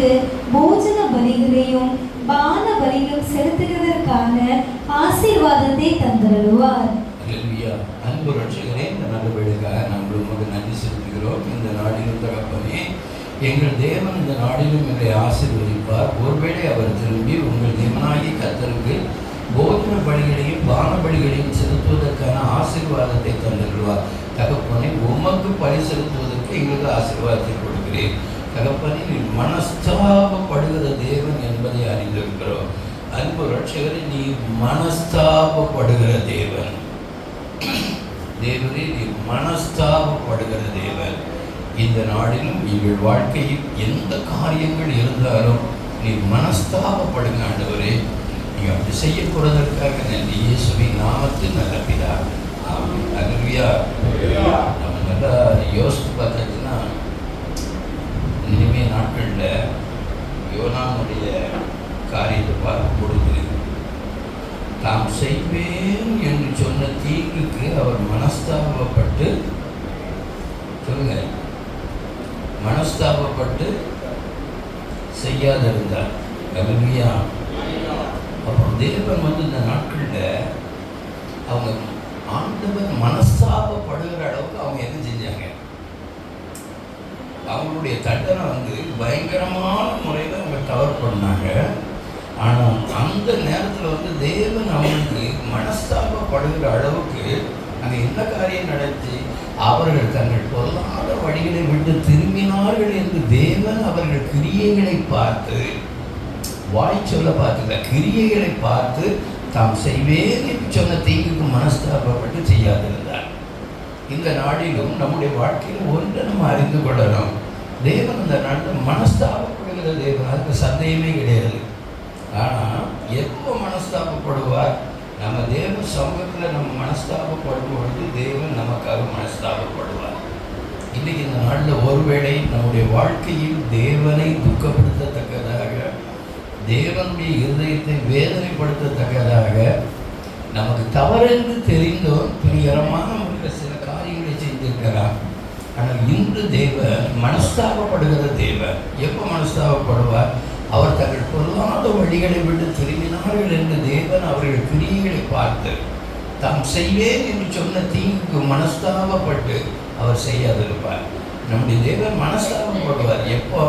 உமக்கு போஜன பலிகளையும் பான பலியும் செலுத்துகிறதற்கான ஆசீர்வாதத்தை தந்தருளுவார். அன்பு ரட்சகரே, இந்த நல்ல வேலைக்காக நாங்கள் உமக்கு நன்றி செலுத்துகிறோம். இந்த நாளிலும் தகப்பனே, எங்கள் தேவன் இந்த நாளிலும் எங்களை ஆசீர்வதிப்பார். ஒருவேளை அவர் திரும்பி உங்கள் தேவனாகிய கர்த்தருக்கு போஜன பலிகளையும் பான பலிகளையும் செலுத்துவதற்கான ஆசீர்வாதத்தை தந்துள்ளார். தகப்பனை உமக்கு பலி செலுத்துவதற்கு எங்களுக்கு ஆசீர்வாதத்தை கொடுக்கிறேன். தகப்பனை நீ மனஸ்தாபப்படுகிற தேவன் என்பதை அறிந்திருக்கிறோம். அன்பு ரட்சகரை, நீ மனஸ்தாபப்படுகிற தேவன். தேவரே, நீ மனஸ்தாபப்படுகிற தேவன். இந்த நாளிலும் எங்கள் வாழ்க்கையில் எந்த காரியங்கள் இருந்தாலும் நீ மனஸ்தாபப்படுங்க ஆண்டவரே. நீ அப்படி செய்ய போறதற்காக நன்றி. இயேசுவின் நாமத்தில் நல்ல பிதாவே. ஆமென். அல்லேலூயா. நம்ம நல்லா யோசித்து பார்த்தீங்கன்னா, இனிமே நாட்களில் யோனாவுடைய காரியத்தை பார்க்கும் பொழுது தாம் செய்வேன் என்று சொன்ன தீங்குக்கு அவர் மனஸ்தாபப்பட்டு, சொல்லுங்க, மனஸ்தாபப்பட்டு செய்யாதிருந்தார். அல்லேலூயா. அப்போ தேவன் இந்த நாட்களில் அவங்க ஆண்டவர் மனஸ்தாபப்படுகிற அளவுக்கு அவங்க என்ன செஞ்சாங்க? அவங்களுடைய தண்டனை பயங்கரமான முறையில் அவங்க கவர் பண்ணாங்க. ஆனால் அந்த நேரத்தில் தேவன் அவங்களுக்கு மனஸ்தாபப்படுகிற அளவுக்கு அங்கே என்ன காரியம் நடத்தி அவர்கள் தங்கள் பொருளாத வழிகளை விட்டு திரும்பினார்கள் என்று தேவன் அவர்கள் கிரியைகளை பார்த்து, வாய் சொல்ல பார்த்துக்க, கிரியைகளை பார்த்து தாம் செய்வேன் என்று சொன்ன தீங்குக்கு மனஸ்தாபப்பட்டு செய்யாதிருந்தார். இந்த நாளிலும் நம்முடைய வாழ்க்கையில் ஒன்றை நம்ம அறிந்து கொள்ளணும். தேவன் இந்த நாட்டில் மனஸ்தாபப்படுகிற தேவன், அதுக்கு சந்தேகமே கிடையாது. ஆனால் எப்போ மனஸ்தாபப்படுவார்? நம்ம தேவ சமூகத்தில் நம்ம மனஸ்தாபப்படும் பொழுது தேவன் நமக்காக மனஸ்தாபப்படுவார். இன்றைக்கி இந்த நாளில் ஒருவேளை நம்முடைய வாழ்க்கையில் தேவனை துக்கப்படுத்தத்தக்கதாக, தேவனுடைய இருதயத்தை வேதனைப்படுத்தத்தக்கதாக, நமக்கு தவறென்று தெரிந்தோம் பிரியரமான முறையில் சில காரியங்களை செஞ்சிருக்கிறார். ஆனால் இன்று தேவன் மனஸ்தாபப்படுகிற தேவன். எப்போ மனஸ்தாபப்படுவார்? அவர் தங்கள் பொருளாத வழிகளை விட்டு திரும்பினார்கள் என்று தேவன் அவர்கள் கிரியைகளை பார்த்து தாம் செய்வேன் என்று சொன்ன தீங்குக்கு மனஸ்தாபப்பட்டு அவர் செய்யாதிருப்பார். நம்முடைய தேவன் மனஸ்தாபப்படுவார் எப்போ?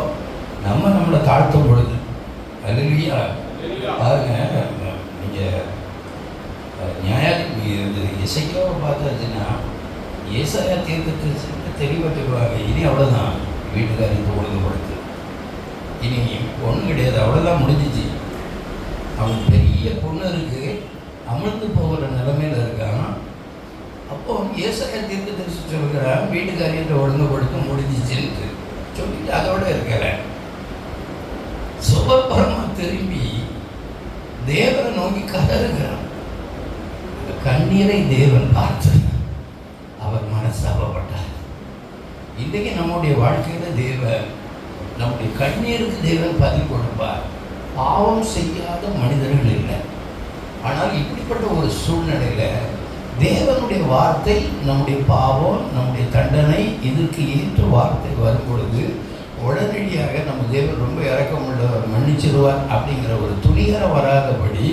நம்மளை தாழ்த்தும் பொழுது. அல்லேலூயா. பாருங்க, நீங்கள் நியாயாதிபதி இசைக்காவை பார்த்தாச்சுன்னா ஏசாயா தீர்க்கதரிசி தெளிவாட்டுவாங்க. இனி அவ்வளோதான், வீட்டுக்காரருக்கு ஒழுங்குபடுத்து, இனி பொண்ணு கிடையாது, அவ்வளோதான், முடிஞ்சிச்சு. அவன் பெரிய பொண்ணு இருக்குது, அமிழ்ந்து போகிற நிலைமையில் இருக்கான். அப்போ ஏசாயா தீர்க்கதரிசி சொல்கிறான், வீட்டுக்காரியத்தை ஒழுங்குபடுத்த முடிஞ்சிச்சுன்னு சொல்லிட்டு அதோட இருக்கிறேன். சுபபரமாக திரும்பி தேவனை நோக்கி கதறுகிறான். கண்ணீரை தேவன் பார்த்து அவர் மனஸ்தாபப்பட்டார். இன்றைக்கு நம்முடைய வாழ்க்கையில் தேவன் நம்முடைய கண்ணீருக்கு தேவன் பதில் கொடுப்பார். பாவம் செய்யாத மனிதர்கள் இல்லை. ஆனால் இப்படிப்பட்ட ஒரு சூழ்நிலையில் தேவனுடைய வார்த்தை, நம்முடைய பாவம், நம்முடைய தண்டனை, இதற்கு ஏற்ற வார்த்தை வரும் பொழுது உடனடியாக நம்ம தேவன் ரொம்ப இரக்கமுள்ளவர், மன்னிச்சிருவார் அப்படிங்கிற ஒரு துணிகரம் வராதபடி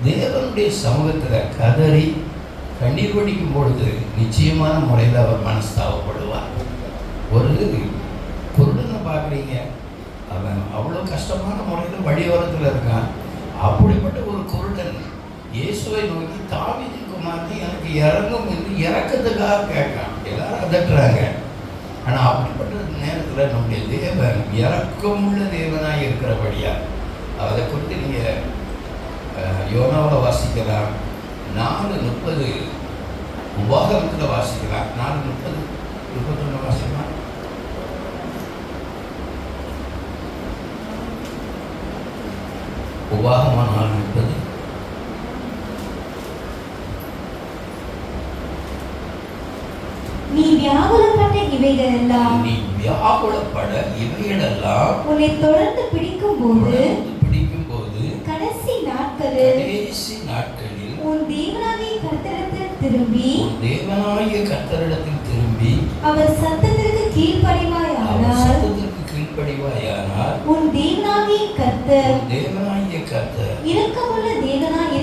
தேவனுடைய சமூகத்தில் கதறி கண்ணீர் வடிக்கும் பொழுது நிச்சயமான முறையில் அவர் மனஸ்தாபப்படுவார். ஒரு குருடனை பார்க்குறீங்க, அவன் அவ்வளோ கஷ்டமான முறையில் வழியோரத்தில் இருக்கான். அப்படிப்பட்ட ஒரு குருடன் இயேசுவை நோக்கி, தாவீதின் குமாரனே எனக்கு இறங்கும் என்று இறக்கத்துக்காக கேட்கான். எல்லாரும் அதட்டுறாங்க. ஆனால் அப்படிப்பட்ட நேரத்தில் நம்முடைய தேவன் இறக்கமுள்ள தேவனாக இருக்கிறபடியா அதை குறித்து நீங்கள் யோனாவில் வாசிக்கலாம், 4:30 உபாகமத்தில் வாசிக்கலாம், 4:30, 31 வாசிக்கலாம். உபாகமம் 4:30. நீ வியாகுலப்பட்ட இவைகளெல்லாம் உன்னை தொடர்ந்து பிடிக்கும் போது கடைசி நாட்களில் உன் தேவனாகிய கர்த்தரிடத்தில் திரும்பி அவர் சத்தத்திற்கு கீழ்ப்படிவாயானால் உன் தேவனாகிய கர்த்தர் தேவனாகிய கர்த்தர் இரக்கமுள்ள தேவனாய்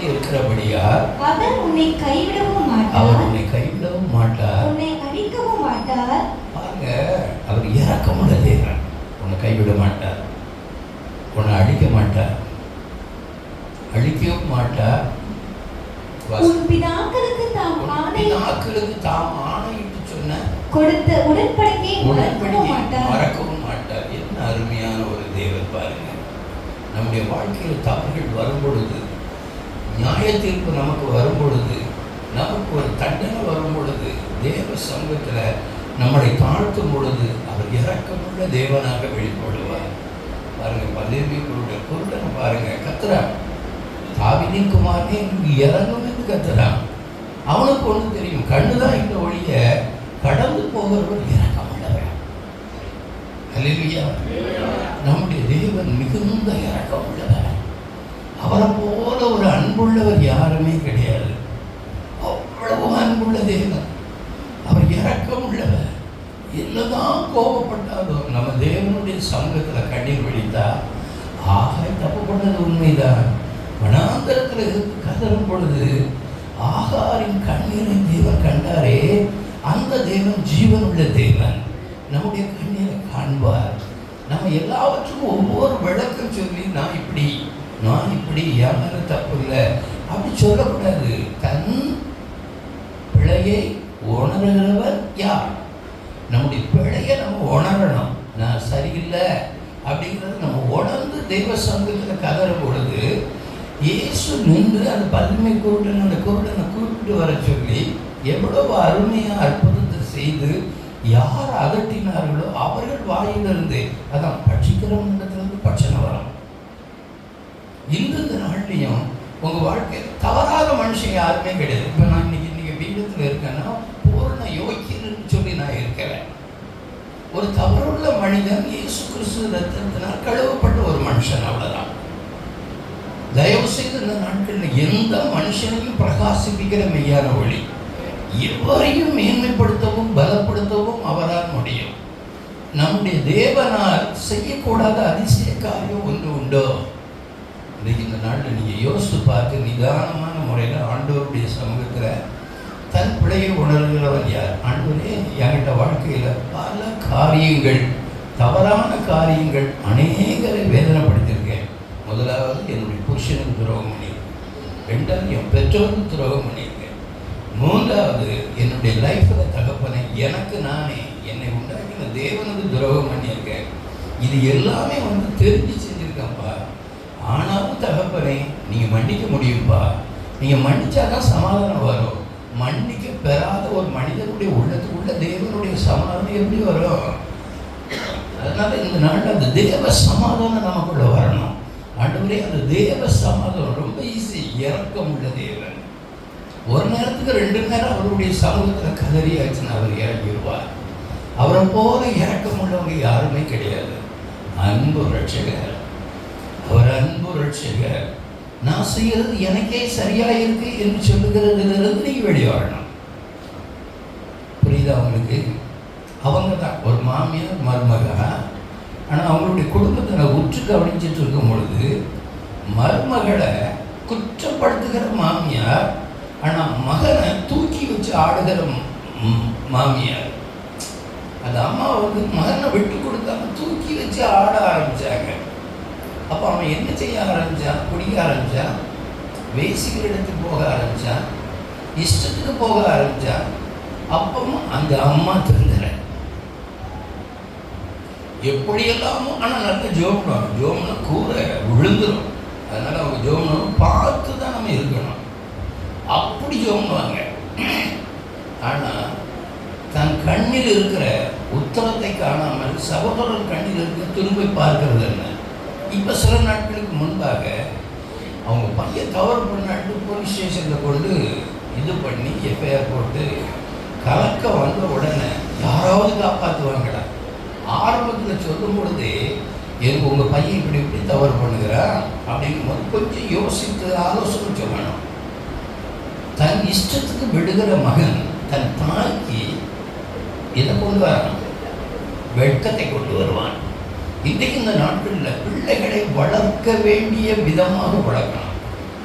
இருக்கிறபடியால் அவர் உன்னை கைவிடவும் மாட்டார், உன்னை அழிக்கவும் மாட்டார். பாருங்க, அவர் இரக்கமுள்ள தேவன். உன்னை கைவிட மாட்டார், உன்னை அழிக்க மாட்டார், அழிக்கவும் மாட்டார். உன் பிதாக்களுக்கு தாம் ஆணையிட்டு சொன்ன கொடுத்த உடன்படிக்கையை மறக்கவும் மாட்டார். என்ன அருமையான ஒரு தேவன் பாருங்க. நம்முடைய வாழ்க்கையில் தவறுகள் வரும் பொழுது, நியாய தீர்ப்பு நமக்கு வரும் பொழுது, நமக்கு ஒரு தண்டனை வரும் பொழுது, தேவ சமூகத்தில் நம்மளை தாழ்த்தும் பொழுது அவர் இரக்கமுள்ள தேவனாக வெளிப்படுவார். பாருங்க, பல்லேமியர்களுடைய குருடனை பாருங்க, கத்துறான், தாவீதின் குமாரனே நீ இறங்கும் என்று கத்துறான். அவனுக்கு ஒன்று தெரியும், கண்ணுதான் இந்த ஒளிய கடந்து போகிறவர் இரக்கமுள்ளவர். அல்லேலூயா. நம்முடைய தேவன் மிகுந்த இரக்கமுள்ளவர். அவரை போல ஒரு அன்புள்ளவர் யாருமே கிடையாது. அவ்வளவு அன்புள்ள தேவன், அவர் இரக்கம் உள்ளவர். என்னதான் கோபப்பட்டாலும் நம்ம தேவனுடைய சமூகத்தில் கண்ணீர் வடித்தா, ஆக தப்பு பண்ணது உண்மைதான். வனாந்தரத்தில் இருந்து கதறும் பொழுது ஆகாரின் கண்ணீரை தேவன் கண்டாரே, அந்த தேவன் ஜீவனுள்ள தேவன். நம்முடைய கண்ணீரை காண்பார். நம்ம எல்லாவற்றுக்கும் ஒவ்வொரு விளக்கம் சொல்லி நான் இப்படி என் மேல தப்பு இல்லை அப்படி சொல்லக்கூடாது. தன் பிழையை உணர்கிறவர் யார்? நம்முடைய பிழையை நம்ம உணரணும். நான் சரியில்லை அப்படிங்கிறத நம்ம உணர்ந்து தெய்வ சமூகத்தில் கதறும் பொழுது இயேசு நின்று அந்த பல்மை குருடன் அந்த குருடனை கூப்பிட்டு வர சொல்லி எவ்வளவு அருமையாக அற்புதத்தை செய்து யார் அதட்டினார்களோ அவர்கள் வாயிலிருந்து, அதான் பட்சிக்கிறவங்களிடத்திலிருந்து பட்சணை வரும். இந்த நாள்லையும் உங்கள் வாழ்க்கையில் தவறாத மனுஷன் யாருமே கிடையாது. இப்போ நான் இன்னைக்கு வீடத்தில் இருக்கேன்னா பூர்ண யோக்கியன்னு சொல்லி நான் இருக்கிறேன். ஒரு தவறுள்ள மனிதன் இயேசு கிறிஸ்து ரத்தத்தினால் கழுவப்பட்ட ஒரு மனுஷன், அவ்வளோதான். தயவு செய்து இந்த நாட்களில் எந்த மனுஷனையும் பிரகாசிப்பிக்கிற மெய்யான ஒளி எவரையும் மேன்மைப்படுத்தவும் பலப்படுத்தவும் அவரால் முடியும். நம்முடைய தேவனால் செய்யக்கூடாத அதிசய காரியம் ஒன்று உண்டோ? இந்த நாளில் நீங்கள் யோசித்து பார்த்து நிதானமான முறையில் ஆண்டவருடைய சமூகத்தில் தன் பிழையை உணர்கிறவன் யார்? ஆண்டவரே, என்கிட்ட வாழ்க்கையில் பல காரியங்கள், தவறான காரியங்கள் அநேகரை வேதனைப்படுத்தியிருக்கேன். முதலாவது என்னுடைய புருஷனுக்கு துரோகம் பண்ணியிருக்கேன், ரெண்டாவது என் பெற்றோருக்கு துரோகம் பண்ணியிருக்கேன், மூன்றாவது என்னுடைய லைஃப்பில் தகப்பனை எனக்கு நானே என்னை உண்டாக்கின தேவனுக்கு துரோகம் பண்ணியிருக்கேன். இது எல்லாமே தெரிஞ்சு செஞ்சுருக்கேன்ப்பா. ஆனாலும் தகப்பனை நீங்கள் மன்னிக்க முடியும்ப்பா. நீங்கள் மன்னிச்சாதான் சமாதானம் வரும். மன்னிக்க பெறாத ஒரு மனிதனுடைய உள்ளத்துக்குள்ள தேவனுடைய சமாதானம் எப்படி வரும்? அதனால இந்த நாட்டில் அந்த தேவ சமாதானம் நமக்குள்ள வரணும். ஆண்டவரே, அந்த தேவ சமாதானம் ரொம்ப ஈஸி. இரக்கம் உள்ள தேவன். ஒரு நேரத்துக்கு 2 நேரம் அவருடைய சமூகத்தில் கதறியாச்சுன்னு அவர் இறங்கிடுவார். அவரை போல இரக்கம் உள்ளவங்க யாருமே கிடையாது. அன்பு ரட்சகர், அவர் அன்பு ரட்சகர். நான் செய்கிறது எனக்கே சரியா இருக்கு என்று சொல்லுகிறதுலேருந்து நீங்க வெளியே வரணும். புரியுதா அவங்களுக்கு? அவங்க தான் ஒரு மாமியார் மருமக. ஆனால் அவங்களுடைய குடும்பத்தை நான் உற்று கவனிச்சுட்டு இருக்கும் பொழுது மருமகளை குற்றப்படுத்துகிற மாமியார், ஆனால் மகனை தூக்கி வச்சு ஆடுகிற மாமியார். அந்த அம்மா மகனை விட்டு கொடுத்தாம தூக்கி வச்சு ஆட ஆரம்பிச்சாங்க. அப்போ அவன் என்ன செய்ய ஆரம்பித்தான்? குடிக்க ஆரம்பித்தான், வேசிக்கிற இடத்துக்கு போக ஆரம்பித்தான், இஷ்டத்துக்கு போக ஆரம்பித்தான். அப்பவும் அந்த அம்மா திருந்தலை. எப்படியெல்லாமோ ஆனால் நல்ல ஜோம்னா கூரை விழுந்துடும். அதனால் அவங்க ஜோம்னும் பார்த்து தான் நம்ம இருக்கணும். அப்படி ஜோம்னுவாங்க. ஆனால் தன் கண்ணில் இருக்கிற உத்தரத்தை காணாமல் சகோதரன் கண்ணில் இருக்கிற துரும்பை பார்க்கறது என்ன? இப்போ சில நாட்களுக்கு முன்பாக அவங்க பையன் தவறு பண்ணாட்டு போலீஸ் ஸ்டேஷனில் கொண்டு இது பண்ணி எஃப்ஐஆர் போட்டு கலக்க வந்த உடனே யாராவது காப்பாற்றுவாங்கடா. ஆரம்பத்தில் சொல்லும் பொழுதே எனக்கு உங்கள் பையன் இப்படி தவறு பண்ணுகிறான் அப்படிங்கும்போது கொஞ்சம் யோசித்து ஆலோசனை சொல்லணும். தன் இஷ்டத்துக்கு விடுகிற மகன் தன் தாய்க்கு இதை கொண்டு வரான், வெட்கத்தை கொண்டு வருவான். இன்றைக்கு இந்த நாட்களில் பிள்ளைகளை வளர்க்க வேண்டிய விதமாக வளர்க்கணும்.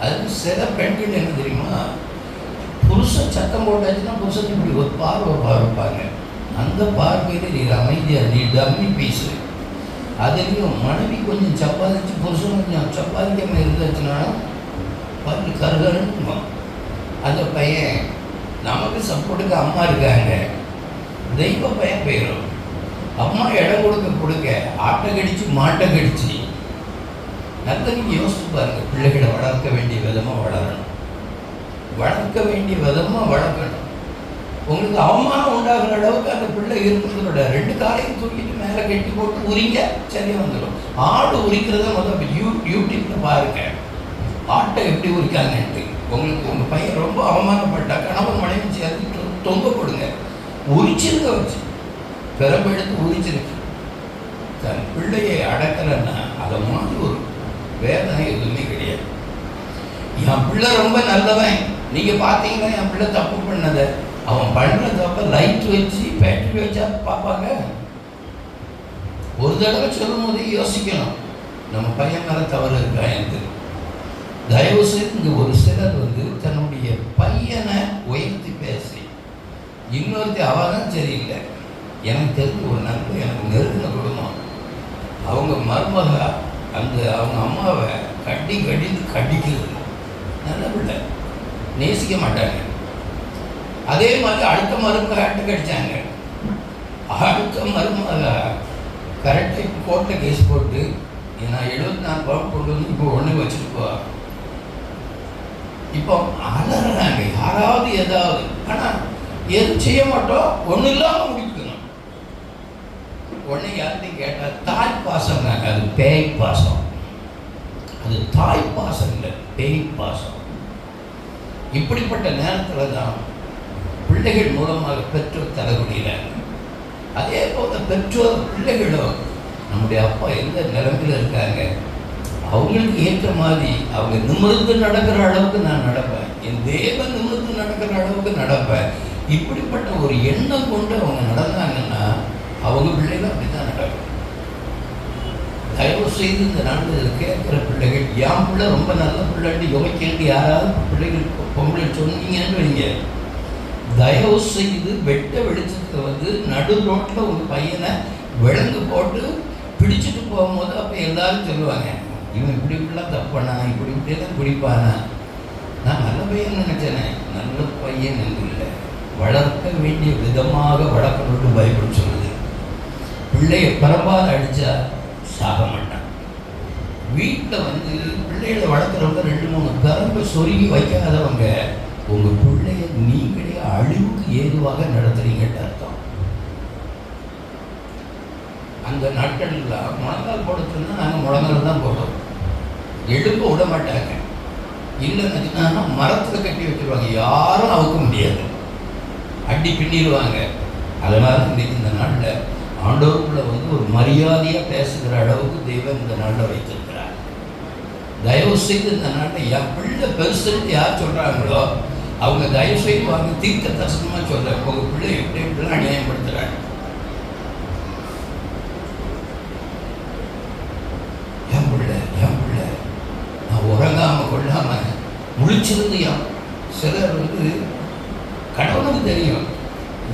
அது சில பெண்கள் என்ன தெரியுமா, புருஷன் சத்தம் போட்டாச்சுன்னா புருஷன் இப்படி ஒரு பார்வை பார்ப்பாங்க. அந்த பார்வையில் நீ அமைதியாக நீ டம்மி பீஸு. அதுலேயும் மனைவி கொஞ்சம் சப்பாதிச்சு புருஷன் கொஞ்சம் சப்பாதிக்காமல் இருந்துச்சுன்னா பல்லு கருகருன்னு அந்த பையன் நமக்கு சப்போர்ட்டுக்கு அம்மா இருக்காங்க, தெய்வ பையன் போயிடும். அம்மா இடம் கொடுக்க ஆட்டை கடிச்சு மாட்டை கடிச்சு. நல்லா நீங்கள் யோசிச்சு பாருங்க. பிள்ளைகளை வளர்க்க வேண்டிய விதமாக வளரணும், வளர்க்க வேண்டிய விதமாக வளர்க்கணும். உங்களுக்கு அவமானம் உண்டாகிற அளவுக்கு அந்த பிள்ளை இருக்கிறதோட 2 காலையும் தூக்கிட்டு மேலே கட்டி போட்டு உரிங்க, சரியாக வந்துடும். ஆடு உரிக்கிறத முதல்ல யூடியூப்பில் பாருங்க, ஆட்டை எப்படி உரிக்காங்கன்ட்டு. உங்களுக்கு உங்கள் பையன் ரொம்ப அவமானப்பட்டா கணவன் மனைவி சேர்த்து தொங்க போடுங்க, உரிச்சிருக்க வச்சு பிறப்பு எடுத்து உரிச்சிருக்கு. தன் பிள்ளையை அடக்கலைன்னா அதை மாதிரி ஒரு வேதனை எதுவுமே கிடையாது. என் பிள்ளை ரொம்ப நல்லவன், நீங்கள் பார்த்தீங்கன்னா என் பிள்ளை தப்பு பண்ணதை, அவன் பண்ணுற தப்ப லைட் வச்சு பேட்டரி வச்சா பார்ப்பாங்க. ஒரு தடவை சொல்லும் போதே யோசிக்கணும், நம்ம பையன் மேலே தவறு இருக்கா என்று. தயவு செய்து இங்கே ஒரு சிலர் தன்னுடைய பையனை உயர்த்தி பேசி இன்னொருத்தி அவதான் சரியில்லை. எனக்கு தெரிஞ்ச ஒரு நண்பர், எனக்கு நெருங்கின குடும்பம், அவங்க மருமக அவங்க அம்மாவை கடிக்கிறது. நல்ல பிள்ளை, நேசிக்க மாட்டாங்க. அதே மாதிரி அடுத்த மருமக கடிச்சாங்க. அடுத்த மருமக கரெக்டாக கோர்ட்டில் கேஸ் போட்டு நான் 74 பவுன் கொண்டு வந்து இப்போ ஒன்று வச்சுட்டு போ. இப்போ அலறாங்க யாராவது ஏதாவது. ஆனால் எதுவும் செய்ய மாட்டோம், ஒன்றும் இல்லாமல் முடிக்கணும். உடனே யார்கிட்டையும் கேட்டால் தாய் பாசம் தாங்க, அது பேய் பாசம். அது தாய் பாசம் இல்லை, பேய் பாசம். இப்படிப்பட்ட நேரத்தில் தான் பிள்ளைகள் மூலமாக பெற்றோர் தலைகுடியிறாங்க. அதே போல் பெற்றோர் பிள்ளைகளும் நம்முடைய அப்பா எந்த நிலைமையில் இருக்காங்க, அவங்களுக்கு ஏற்ற மாதிரி அவங்க நிமிர்ந்து நடக்கிற அளவுக்கு நான் நடப்பேன், என் தேவன் நிமிர்ந்து நடக்கிற அளவுக்கு நடப்பேன். இப்படிப்பட்ட ஒரு எண்ணம் கொண்டு அவங்க நடந்தாங்கன்னா அவங்க பிள்ளைகள் அப்படி தான் நடக்கும். தயவு செய்து இந்த நாட்டில் கேட்குற பிள்ளைகள், என் பிள்ளை ரொம்ப நல்ல பிள்ளைட்டு யோசிக்கேண்டு யாராவது பிள்ளைகள் பொம்பளை சொன்னீங்கன்னு வைங்க, தயவு செய்து வெட்ட வெளிச்சத்துக்கு நடு ரோட்டில் உங்கள் பையனை விலங்கு போட்டு பிடிச்சிட்டு போகும்போது அப்போ எல்லாரும் சொல்லுவாங்க, இவன் இப்படி இப்படிலாம் தப்பானா, இப்படி இப்படிலாம் பிடிப்பானா. நான் நல்ல பையன் நினச்சேனே, நல்ல பையன் இல்லை. வளர்க்க வேண்டிய விதமாக வளர்க்கணும்னு பைபிள் சொல்லுது. பிள்ளையை பரவாயில்ல அடித்தா சாக மாட்டான். வீட்டில் பிள்ளைகளை வளர்க்குறவங்க 2-3 கரம்பை சொருகி வைக்காதவங்க உங்கள் பிள்ளைய நீங்களே அழிவுக்கு ஏதுவாக நடத்துறீங்கன்னு அர்த்தம். அந்த நாட்களில் முழங்கால் போடுறதுன்னா நாங்கள் முழங்கால் தான் போடுவோம், எழும்ப விட மாட்டாங்க. இல்லைன்னா மரத்தில் கட்டி வச்சுருவாங்க, யாரும் அவுக்க முடியாது, அடி பின்னிடுவாங்க. அதனால் இன்றைக்கி இந்த நாட்டில் ஆண்டவருக்குள்ள ஒரு மரியாதையாக பேசுகிற அளவுக்கு தெய்வம் இந்த நாட்டில் வைத்திருக்கிறார். தயவு செய்து இந்த நாட்டில் என் பிள்ளை பெருசுன்னு யார் சொல்கிறாங்களோ அவங்க தயவு செய்து வாங்க தீர்க்க தரிசனமாக சொல்கிறேன், உங்கள் பிள்ளை எப்படி எப்படிலாம் அநியாயப்படுத்துகிறாங்க. என் பிள்ளை நான் உறங்காமல் கொள்ளாமல் முழிச்சிருந்து சிலர் கடவுளுக்கு தெரியும்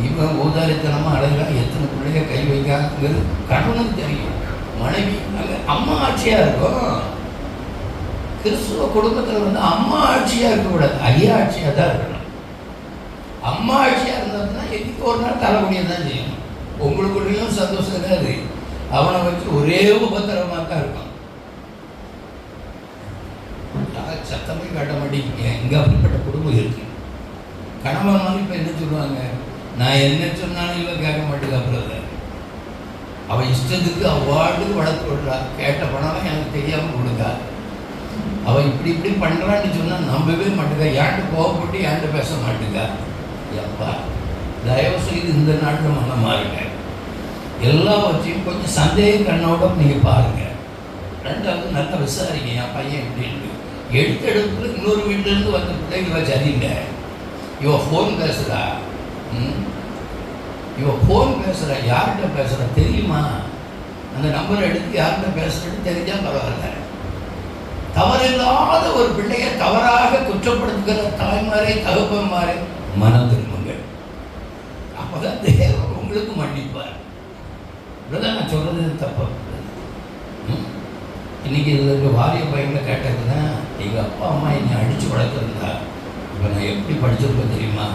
இவன் ஊதாரித்தனமாக அழகாக எத்தனை பிள்ளைய கை வைக்காங்கிறது கடவுளுக்கு தெரியும். மனைவி அங்கே அம்மா ஆட்சியாக இருக்கும். கிறிஸ்துவ குடும்பத்தில் அம்மா ஆட்சியாக இருக்கக்கூடாது, ஐயா ஆட்சியாக தான் இருக்கணும். அம்மா ஆட்சியாக இருந்ததுன்னா எதுக்கு ஒரு நாள் தலைமுடியை தான் செய்யணும். உங்களுக்குள்ளேயும் சந்தோஷம் இருக்காது, அவனை வச்சு ஒரே உபத்திரமாக தான் இருக்கும். சத்தமே காட்ட மாட்டேங்க. இங்கே அப்படிப்பட்ட குடும்பம் இருக்கு. கணவன் மாதிரி இப்போ என்ன சொல்லுவாங்க, நான் என்ன சொன்னாலும் இவன் கேட்க மாட்டேங்க. அப்புறம் அவன் இஷ்டத்துக்கு அவ்வாட்டுக்கு வளர்த்து விடுறா. கேட்ட பணம் எனக்கு தெரியாமல் கொடுக்கா. அவன் இப்படி இப்படி பண்ணுறான்னு சொன்னால் நம்பவே மாட்டேங்க. ஏன்ட்டு கோவப்பட்டு ஏன்ட்டு பேச மாட்டேங்க. எப்பா தயவு செய்து இந்த நாட்டில் மனம் மாறுங்க. எல்லாவற்றையும் கொஞ்சம் சந்தேக கண்ணோட நீங்கள் பாருங்கள். ரெண்டாவது நல்லா விசாரிங்க, என் பையன் எப்படின்னு. எடுத்து இன்னொரு வீட்டிலேருந்து வந்த பிள்ளைங்க சரிங்க, இவன் ஃபோன் பேசுகிறா, இவன் ஃபோன் பேசுகிறா, யார்கிட்ட பேசுகிறா தெரியுமா? அந்த நம்பரை எடுத்து யார்கிட்ட பேசுறதுன்னு தெரிஞ்சா பரவாயில்ல. தவறில்லாத ஒரு பிள்ளையை தவறாக குற்றப்படுத்துகிற தாய்மாரே தகப்பன்மாரே மனம் திரும்புங்கள். அப்பதான் தேவன் உங்களுக்கு மன்னிப்பார். இப்படிதான் நான் சொல்றது தப்பா. இன்னைக்கு இதில் இருக்க வாரிய பையனை கேட்டதுன்னா, எங்கள் அப்பா அம்மா என்னை அடித்து வளர்த்துருந்தா இப்போ நான் எப்படி படிச்சிருப்பேன் தெரியுமா?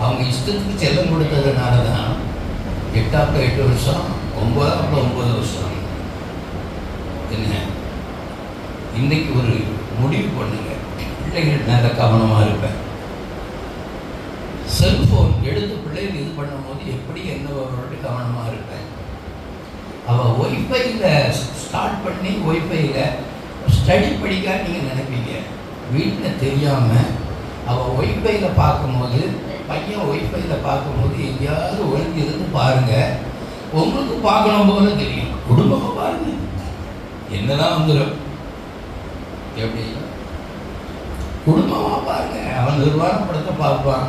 அவங்க இஷ்டத்துக்கு செல்லம் கொடுத்ததுனால தான் 8 வருஷம் 9 வருஷம். என்ன இன்னைக்கு ஒரு முடிவு பண்ணுங்க, பிள்ளைகள் மேலே கவனமாக இருப்பேன். செல்ஃபோன் எடுத்து பிள்ளைகள் இது பண்ணும் போது எப்படி என்னவரோட கவனமாக இருப்பேன். அவள் ஒய்ஃபையில் ஸ்டார்ட் பண்ணி ஒய்ஃபையில் ஸ்டடி படிக்க நீங்கள் நினைப்பீங்க. வீட்டில் தெரியாமல் அவள் ஒய்ஃபையில் பார்க்கும்போது, பையன் ஒய்ஃபையில் பார்க்கும்போது எங்கேயாவது ஒழுங்கு இருந்து பாருங்கள், உங்களுக்கு பார்க்கணும் போல தெரியும். குடும்பமாக பாருங்கள், என்னதான் வந்துடும். எப்படி குடும்பமாக பாருங்கள், அவன் நிர்வாகப்படுத்த பார்ப்பான்.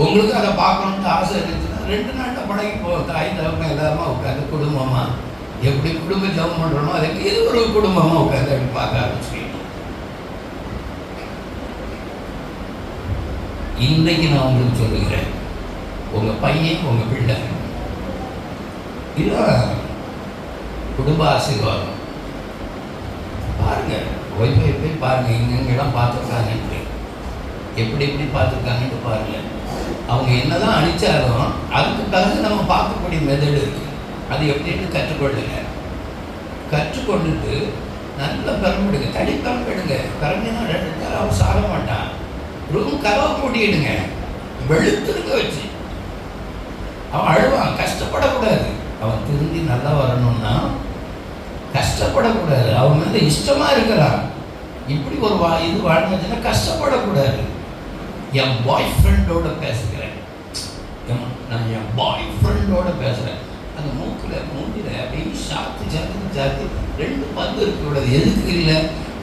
உங்களுக்கு அதை பார்க்கணுன்ட்டு ஆசை இருந்துச்சுன்னா 2 நாளில் படகி போவோம். தாய் தகப்பன் எல்லாருமா உட்காந்து குடும்பமாக எப்படி குடும்ப ஜபம் பண்ணுறோமோ அதுக்கு இது ஒரு குடும்பமாக உட்காந்து அப்படி பார்க்க ஆரம்பிச்சுக்கணும். இன்றைக்கு நான் உங்களுக்கு சொல்லுகிறேன், உங்கள் பையன் உங்கள் பிள்ளை இதுதான் குடும்ப ஆசீர்வாதம். பாருங்கள், ஒய்ஃபை போய் பாருங்கள், எங்கெங்கெல்லாம் பார்த்துருக்காங்கன்ட்டு, எப்படி எப்படி பார்த்துருக்காங்கன்ட்டு பாருங்கள். அவங்க என்னதான் அழிச்சாலும் அதுக்கு பிறகு நம்ம பார்க்கக்கூடிய மெத்தட் இருக்குது. அது எப்படின்னு கற்றுக்கொள்ளுங்க. கற்றுக்கொண்டுட்டு நல்ல பெரம்பெடுங்க, தடி பெரம்பெடுங்க. பெரம்பினா 2 நாள் அவன் சாக மாட்டான். ரூம் கதவை பூட்டிடுங்க, வெளுத்துருக்க வச்சு. அவன் அழுவான், கஷ்டப்படக்கூடாது. அவன் திருந்தி நல்லா வரணும்னா கஷ்டப்படக்கூடாது. அவன் மேலே இஷ்டமாக இருக்கிறான். இப்படி ஒரு இது வாழ்ந்துச்சுன்னா கஷ்டப்படக்கூடாது. என் பாய் ஃப்ரெண்டோட பேசுகிறேன், நான் என் பாய் ஃப்ரெண்டோட பேசுகிறேன். அந்த மூஞ்சில் அப்படியே சாத்து சாத்து 2 பந்து இருக்கக்கூடாது. எதுக்கு இல்லை,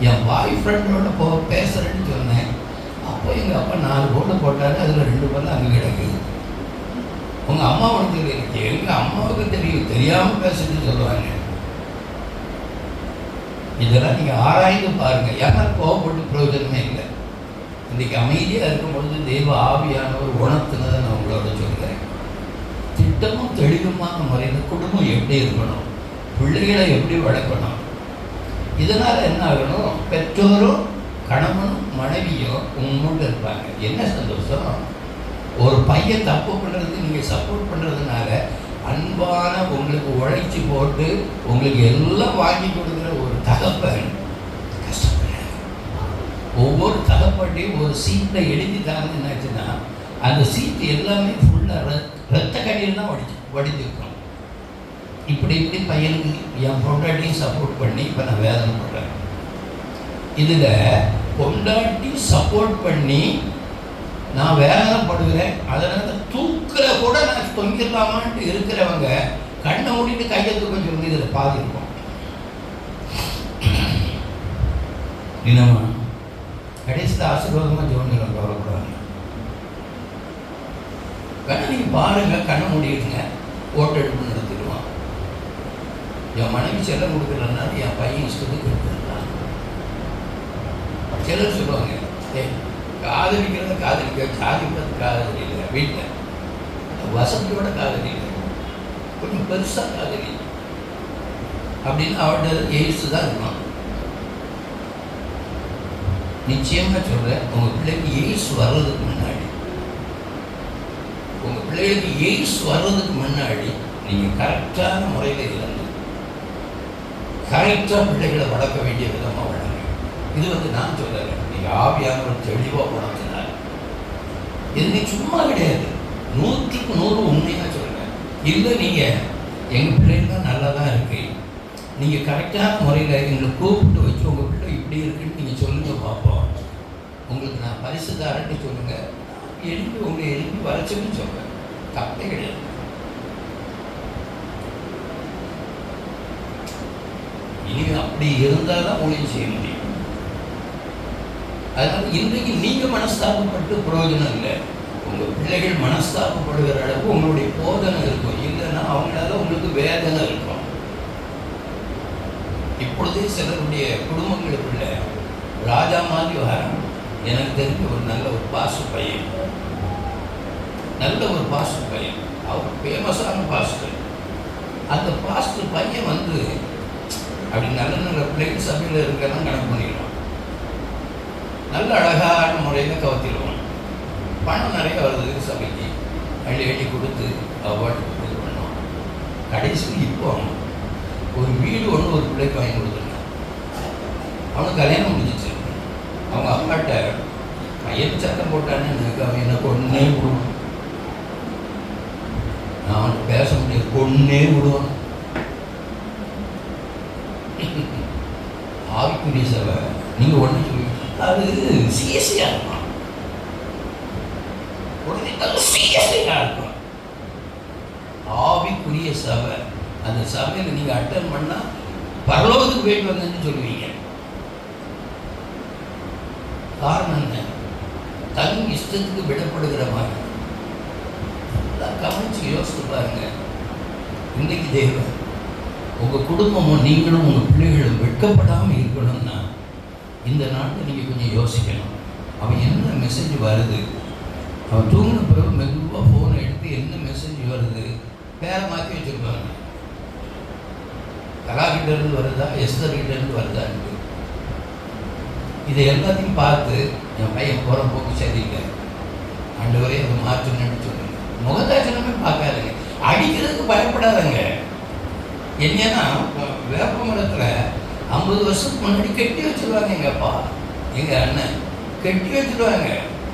என் பாய் ஃப்ரெண்டோட பேசுகிறேன்னு சொன்னேன். அப்போ எங்கள் அப்பா 4 போட்டு போட்டாரு, அதில் 2 பல்லு அங்கே கிடக்குது. உங்கள் அம்மாவுக்கு தெரியும், எங்கள் அம்மாவுக்கு தெரியும், தெரியாமல் பேசுன்னு சொல்லுவாங்க. இதெல்லாம் நீங்கள் ஆராய்ந்து பாருங்கள். யாரும் கோவப்பட்டு பிரயோஜனமே இல்லை. இன்றைக்கி அமைதியாக இருக்கும்பொழுது தெய்வ ஆவியானவர் உணர்த்துனதை நான் உங்களோட சொல்கிறேன். திட்டமும் தெளிவுமான முறையில் குடும்பம் எப்படி இருக்கணும், பிள்ளைகளை எப்படி வளர்க்கணும். இதனால் என்ன ஆகணும், பெற்றோரும் கணவனும் மனைவியும் உங்களோட இருப்பாங்க. என்ன சந்தோஷம், ஒரு பையன் தப்பு பண்ணுறதுக்கு நீங்கள் சப்போர்ட் பண்ணுறதுனால அன்பான உங்களுக்கு உழைச்சி போட்டு உங்களுக்கு எல்லாம் வாங்கி கொடுக்குற ஒரு தகப்பன் கஷ்டப்படுற. ஒவ்வொரு தகப்பட்டையும் ஒரு சீட்டில் எழுதி தரது என்னாச்சுன்னா அந்த சீட்டு எல்லாமே ஃபுல்லாக ரத்த கண்ணீர் தான் வடிஞ்சிருக்கும். இப்படி இப்படி பையனுக்கு என் பொண்டாட்டியும் சப்போர்ட் பண்ணி இப்போ நான் வேதனை பண்ணுறேன். இதில் பொண்டாட்டி சப்போர்ட் பண்ணி நான் வேதனைப்படுகிறேன். அதனால் தூக்கில் கூட நான் தொங்கிடலாமான்ட்டு இருக்கிறவங்க கண்ணை மூடிட்டு கையை தூக்க சொல்லி இதில் பாதி இருக்கும். இன்னமா கடைசியில் ஆசீர்வாதமாக ஜோனியில் கவலைப்படுவாங்க. கண்ணை நீங்கள் பாருங்கள், கண்ணை மூடிடுங்க, ஓட்டு எடுப்பு நடத்திடுவான். என் மனைவி செல்லம் கொடுக்குறதுனால என் பையன் இஷ்டத்துக்கு எடுத்துருக்கான். சிலர் சொல்லுவாங்க, காதலிக்கிறத காதலிக்க, சாதிக்கிறது காதலி இல்லை, வீட்டில் வசதியோட காதலி இல்லை, கொஞ்சம் பெருசாக காதலி அப்படின்னு அவர்கிட்ட எய்ட்ஸ் தான் இருக்கணும். நிச்சயமாக சொல்கிறேன், உங்கள் பிள்ளைக்கு எய்ட்ஸ் வர்றதுக்கு முன்னாடி, உங்கள் பிள்ளைகளுக்கு எய்ட்ஸ் வர்றதுக்கு முன்னாடி நீங்கள் கரெக்டான முறையில் இருந்து கரெக்டாக பிள்ளைகளை வளர்க்க வேண்டிய விதமாக வளருங்க. இது நான் சொல்கிறேன், நீங்கள் ஆவியானவர் தெளிவாக உணர்த்தினார். இது சும்மா கிடையாது, 100க்கு 100 உண்மையாக சொல்கிறேன். இல்லை நீங்கள் எங்கள் பிள்ளைங்க நல்லா தான் இருக்கு, நீங்கள் கரெக்டான முறையில் எங்களை கூப்பிட்டு வச்சு உங்கள் பிள்ளை இப்படி இருக்குன்னு நீங்கள் சொல்லுங்கள் பார்ப்போம், உங்களுக்கு நான் பரிசு தரேன்னு சொல்லுங்கள், எழுப்பி உங்களை எழுப்பி வரைச்சுன்னு சொல்கிறேன், தப்பே கிடையாது. இனி அப்படி இருந்தால் தான் ஊழியம் செய்ய முடியும். அதனால் இன்றைக்கு நீங்கள் மனஸ்தாபப்பட்டு பிரயோஜனம் இல்லை. உங்கள் பிள்ளைகள் மனஸ்தாபப்படுகிற அளவுக்கு உங்களுடைய போதனை இருக்கும். இல்லைன்னா அவங்களால உங்களுக்கு வேதனை இருக்கும். இப்பொழுதே சிலருடைய குடும்பங்களுக்குள்ள ராஜா மாதிரி வராங்க. எனக்கு தெரிஞ்ச ஒரு நல்ல ஒரு பாஸ்டர் பையன், நல்ல ஒரு பாஸ்டர் பையன், அவர் ஃபேமஸான பாஸ்டர். அந்த பாஸ்டர் பையன் வந்து அப்படி நல்ல நல்ல பிள்ளைகள் சபையில் இருக்கலாம் கணக்கு பண்ணிடுவான். நல்ல அழகான முறையில் கவர்த்திடுவான். பணம் நிறைய வருது சபைக்கு, அள்ளி அள்ளி கொடுத்து அவார்டு இது பண்ணுவான். கடைசியில் இப்போ ஒரு வீடு ஒன்று ஒரு பிள்ளைக்கு வாங்கி கொடுத்துருக்கான். அவனுக்கு கல்யாணம் முடிஞ்சிச்சு. அவங்க அப்பாட்ட பையன் சத்தம் போட்டான்னு எனக்கு அவன் என்ன கொன்னே விடுவான். நான் அவனுக்கு பேச முடியாது, கொன்னே விடுவான். ஆவிக்குரிய சபை நீங்கள் ஒன்று சொல்லி அது சிஎஸ்சியாக இருக்கும், உடனே அது சிஎஸ்சியாக இருக்கும். ஆவிக்குரிய சபை, அந்த சபையில் நீங்கள் அட்டன் பண்ணால் பரலோகத்துக்கு போயிட்டு வந்தேன்னு சொல்லுவீங்க. காரணம் என்ன? தன் இஷ்டத்துக்கு விடப்படுகிற மாதிரி. கவனிச்சு யோசித்து பாருங்க. இன்னைக்கு தேவன் உங்கள் குடும்பமும் நீங்களும் உங்கள் பிள்ளைகளும் வெட்கப்படாமல் இருக்கணும்னா இந்த நாட்டை நீங்கள் கொஞ்சம் யோசிக்கணும். அவன் என்ன மெசேஜ் வருது, அவன் தூங்கின பிறகு மெதுவாக ஃபோனை எடுத்து என்ன மெசேஜ் வருது வேற மாற்றி வச்சுருப்பாங்க. கலாகிட்டேருந்து வருதா, எஸ்தர்கிட்டேருந்து வருதான்னு இதை எல்லாத்தையும் பார்த்து என் பையன் போகிற போக்கு சரியில்லை, ஆண்டவரே அதை மாற்றணும்னு சொல்லுங்க. முகதாட்சணமே பார்க்காதுங்க, அடிக்கிறதுக்கு பயப்படாதங்க. என்னன்னா வேப்ப மரத்தில் 50 வருஷத்துக்கு முன்னாடி கெட்டி வச்சுருவாங்க. எங்கள் அப்பா எங்கள் அண்ணன் கெட்டி வச்சுருவாங்க.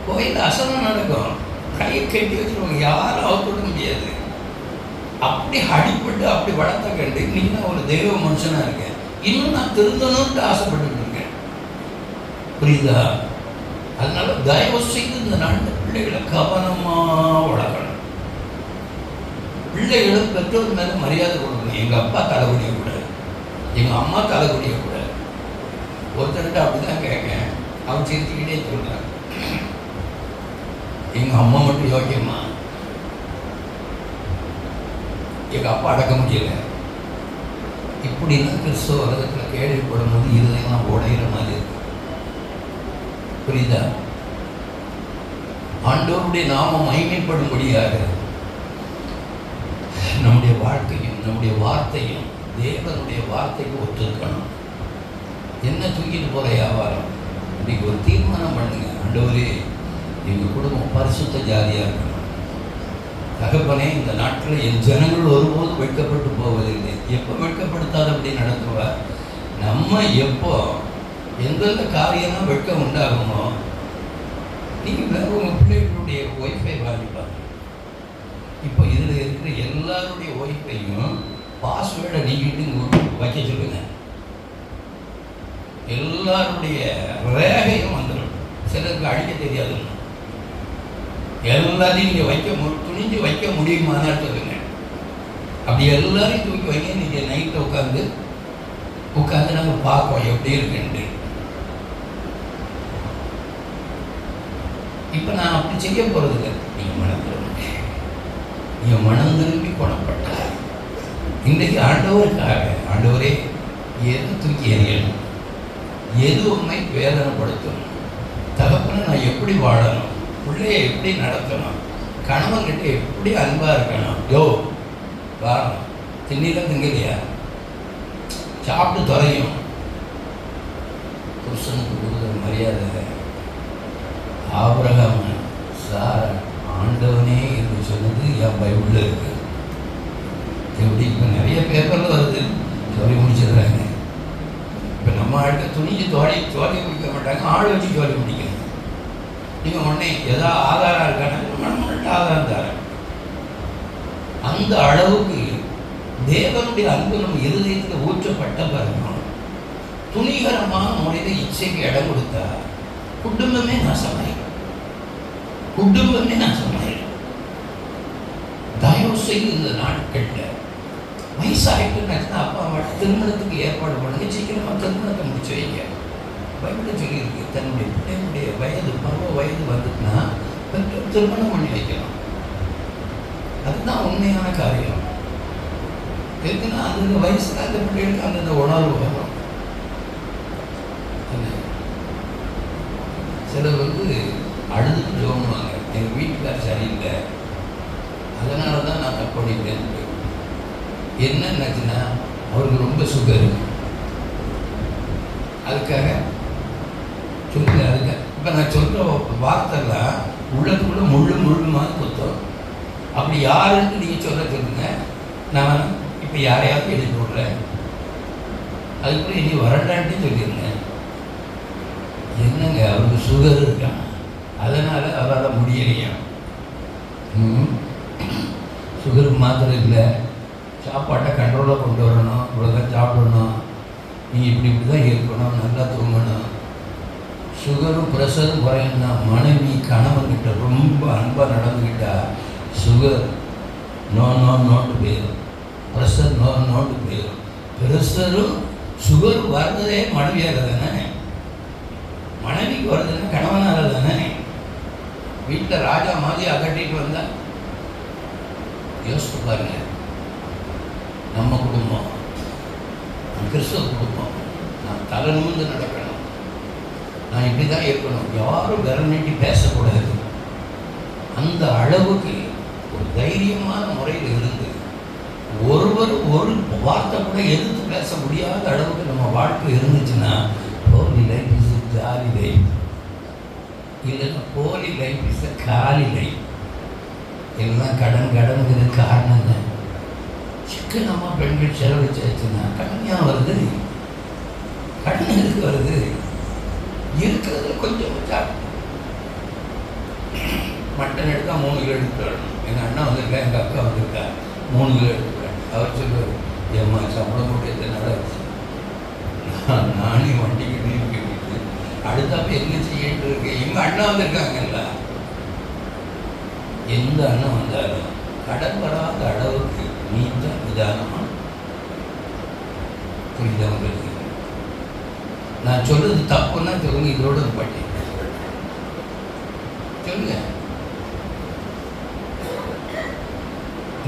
கோயில் அசனம் நடக்கும், கையை கெட்டி வச்சுருவாங்க, யாரும் அவுத்துவிட முடியாது. அப்படி அடிப்பட்டு அப்படி வளர்த்த கண்டு இன்னைக்கு நான் ஒரு தெய்வ மனுஷனாக இருக்கேன். இன்னும் நான் திருந்தணும்னு ஆசைப்பட்டு இருக்கேன். புரியுதா? அதனால தயவு செய்து இந்த நாட்டு பிள்ளைகளை கவனமாக வளர்க்கணும். பிள்ளைகளும் பெற்றோர் மேலே மரியாதை கொடுக்கணும். எங்கள் அப்பா தலை குடியக்கூடாது, எங்கள் அம்மா தலை குடியக்கூடாது. ஒருத்தர்கிட்ட அப்படி தான் கேட்கேன், அவன் சிரிச்சுக்கிட்டே சொல்கிறான், எங்கள் அம்மா மட்டும் யோக்கியம்மா, எங்கள் அப்பா அடக்க முடியல. இப்படிலாம் கிறிஸ்துவ உலகத்தில் கேள்விப்படும் போது இருதயம்லாம் உடையிற மாதிரி இருக்கு. புரியுதா? ஆண்டவருடைய நாமம் மகிமைப்படும்படியாக நம்முடைய வாழ்க்கையும் நம்முடைய வார்த்தையும் தேவனுடைய வார்த்தைக்கு ஒத்துக்கணும். என்ன தூக்கிட்டு போகிற வியாபாரம்? இன்னைக்கு ஒரு தீர்மானம் பண்ணுங்க, ஆண்டவரே எங்கள் குடும்பம் பரிசுத்த ஜாதியாக இருக்கணும். தகப்பனே, இந்த நாட்டில் என் ஜனங்கள் ஒருபோது வெட்கப்பட்டு போவதில்லை. எப்போ வெட்கப்படுத்தாத அப்படி நடத்துவார்? நம்ம எப்போ எந்தெந்த காரியம்லாம் வெட்கம் உண்டாகுமோ நீங்கள் வேறு உங்கள் பிள்ளைகளுடைய ஒய்ஃபை வாங்கிப்பாங்க. இப்போ இதில் இருக்கிற எல்லாருடைய ஒய்ஃபையும் பாஸ்வேர்டை நீக்கிட்டு வைக்க சொல்லுங்க. எல்லாருடைய ரேகையும் வந்துடும். சிலருக்கு அடிக்க தெரியாதுன்னு எல்லாத்தையும் நீங்கள் துணிஞ்சு வைக்க முடியுமான்னு சொல்லுங்க. அப்படி எல்லாரையும் தூக்கி வைங்க. நீங்கள் நைட்டை உட்காந்து நாங்கள் பார்ப்போம் எப்படி இருக்குன்ட்டு. இப்போ நான் அப்படி செய்ய போகிறதில்லை. நீங்கள் மனம் திரும்பி குணப்பட்டார். இன்றைக்கு ஆண்டவருக்காக, ஆண்டவரே எது தூக்கி எறியணும், எது உண்மை வேதனைப்படுத்தணும், தகப்பனை நான் எப்படி வாழணும், பிள்ளையை எப்படி நடத்தணும், கணவன்கிட்ட எப்படி அன்பாக இருக்கணும். காரணம் திண்ணிலாம் திங்கலையா, சாப்பிட்டு தொலையும். புருஷனுக்கு கொடுக்குற மரியாதை ஆபிரகாம் சார் ஆண்டவனே என்று சொன்னது என் பைபிளில் இருக்கு. எப்படி இப்போ நிறைய பேப்பரில் வருது, ஜோலி முடிச்சிடுறாங்க. இப்போ நம்ம ஆளுக்கு துணிஞ்சு ஜோலி முடிக்க மாட்டாங்க, ஆள் வச்சு ஜோலி முடிக்கணும். நீங்கள் உடனே ஏதாவது ஆதாரம் இருக்கான ஆதாரம் தரேன். அந்த அளவுக்கு தேவனுடைய அன்பு நம்ம இருதயத்தில் ஊற்றப்பட்ட பாருங்க. துணிகரமான முறையில் இச்சைக்கு இடம் கொடுத்தா குடும்பமே நாசமாயிடும். தயவு செய்து இந்த நாட்களில் வயசாகிட்டு அப்பா அம்மா திருமணத்துக்கு ஏற்பாடு பண்ணுங்க, சீக்கிரமாக திருமணத்தை முடிச்சு வைங்க. பைபிளில் சொல்லியிருக்கு, தன்னுடைய பிள்ளைகளுடைய பருவ வயது வந்துட்டுனா பெற்றோர் திருமணம் பண்ணி வைக்கலாம். அதுதான் உண்மையான காரியம். எதுக்குன்னா அந்தந்த வயசுல அந்த பிள்ளைகளுக்கு அந்தந்த உணர்வு வரும். சிலர் அழுதுட்டு ஜெபம் பண்ணுவாங்க, எங்கள் வீட்டுக்கார் சரியில்லை, அதனால தான் நான் தப்பு பண்ணிட்டேன். என்னன்னாச்சுன்னா அவருக்கு ரொம்ப சுகர், அதுக்காக சொல்லுங்க. அதுக்காக இப்போ நான் சொல்கிற வார்த்தைலாம் உள்ளத்துக்குள்ள முள்ளுமாக குத்தம். அப்படி யாருன்னு நீங்கள் சொல்லுங்க. நான் இப்போ யாரையாவது எழுதி விடுறேன், அதுக்குள்ளே இனி வரண்டான்ட்டு சொல்லிடுங்க. என்னங்க அவருக்கு சுகர் இருக்கான், அதனால் அவரால் முடியலையா? சுகருக்கு மாத்திரை இல்லை, சாப்பாட்டை கண்ட்ரோலாக கொண்டு வரணும், இவ்வளோதான் சாப்பிடணும், நீங்கள் இப்படி தான் இருக்கணும், நல்லா தூங்கணும். சுகரும் ப்ரெஷரும் குறையணும்னா மனைவி கணவன்கிட்ட ரொம்ப அன்பாக நடந்துக்கிட்டா சுகர் நோட்டு போயிடும், ப்ரெஷர் நோட்டு போயிடும். ப்ரெஷரும் சுகரும் வர்றதே மனைவியாக தானே, மனைவிக்கு வருதுன்னா கணவனாக தானே. வீட்டில் ராஜா மாதிரி அகட்டிட்டு வந்தால் யோசித்து பாருங்க. நம்ம குடும்பம், கிறிஸ்தவ குடும்பம், நான் தலை நிமிர்ந்து நடக்கணும், நான் இப்படி தான் இருக்கணும், யாரும் விரல் நீட்டி பேசக்கூடாது. அந்த அளவுக்கு ஒரு தைரியமான முறையில் இருந்து ஒருவர் ஒரு வார்த்தை கூட எதிர்த்து பேச முடியாத அளவுக்கு நம்ம வாழ்க்கை இருந்துச்சுன்னா Holi life is jolly life, இல்லைன்னா ஹோலி லைஃப் இஸ் காலி லைஃப். எல்லாம் கடனுங்கிறது காரணம் தான். சிக்கனமாக பெண்கள் செலவழிச்சாச்சுன்னா கடன் ஏன் வருது? கடன் எதுக்கு வருது? இருக்கிறது கொஞ்சம் மட்டன் எடுத்தால் 3 கிலோ எடுத்து வரணும். எங்கள் அண்ணா வந்திருக்கா, எங்கள் அக்கா வந்திருக்கா, 3 கிலோ எடுத்துக்கிறேன். அவர் சொல்லுவார், ஏம்மா சம்பளம் போட்டு எத்தனை நாள் ஆச்சு, நானே வண்டிக்கு நீர் கட்டிட்டு அடுத்தாப்ப என்ன செய்யிட்டு இருக்கேன். எங்கள் அண்ணா வந்திருக்காங்கல்ல, எந்த அண்ணன் வந்தாலும் கடன் வராத அளவுக்கு நீட்டாக நிதானமாக புரிந்தவங்களுக்கு. நான் சொல்றது தப்புன்னா சொல்லுங்க, இதோட பட்டி சொல்லுங்க.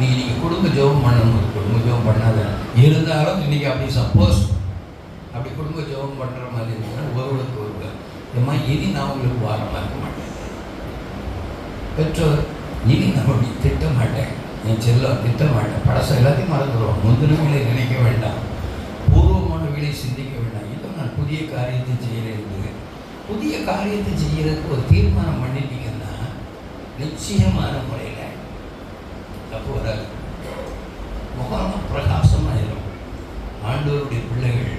நீங்கள் குடும்ப ஜெபம் பண்ணணும், குடும்ப ஜெபம் பண்ணாத இருந்தாலும் இன்னைக்கு அப்படி சப்போஸ் அப்படி குடும்ப ஜெபம் பண்ணுற மாதிரி இருந்தால் ஒருவருக்கு ஒருவர் ஏமா இனி நான் உங்களுக்கு வாரமாக இருக்க மாட்டேன், பெற்றோர் இனி நான் அப்படி திட்ட மாட்டேன், என் செல்லம் திட்ட மாட்டேன், பழசம் எல்லாத்தையும் மறந்துடுவோம், முந்தின வீலை நினைக்க வேண்டாம், பூர்வமான வீலை சிந்திக்க வேண்டாம், இதோ நான் புதிய காரியத்தை செய்கிறேன். புதிய காரியத்தை செய்கிறதுக்கு ஒரு தீர்மானம் பண்ணிட்டீங்கன்னா நிச்சயமான முறையில் தப்பு வராது, முகம் பிரகாசமாயிடும். ஆண்டவருடைய பிள்ளைகள்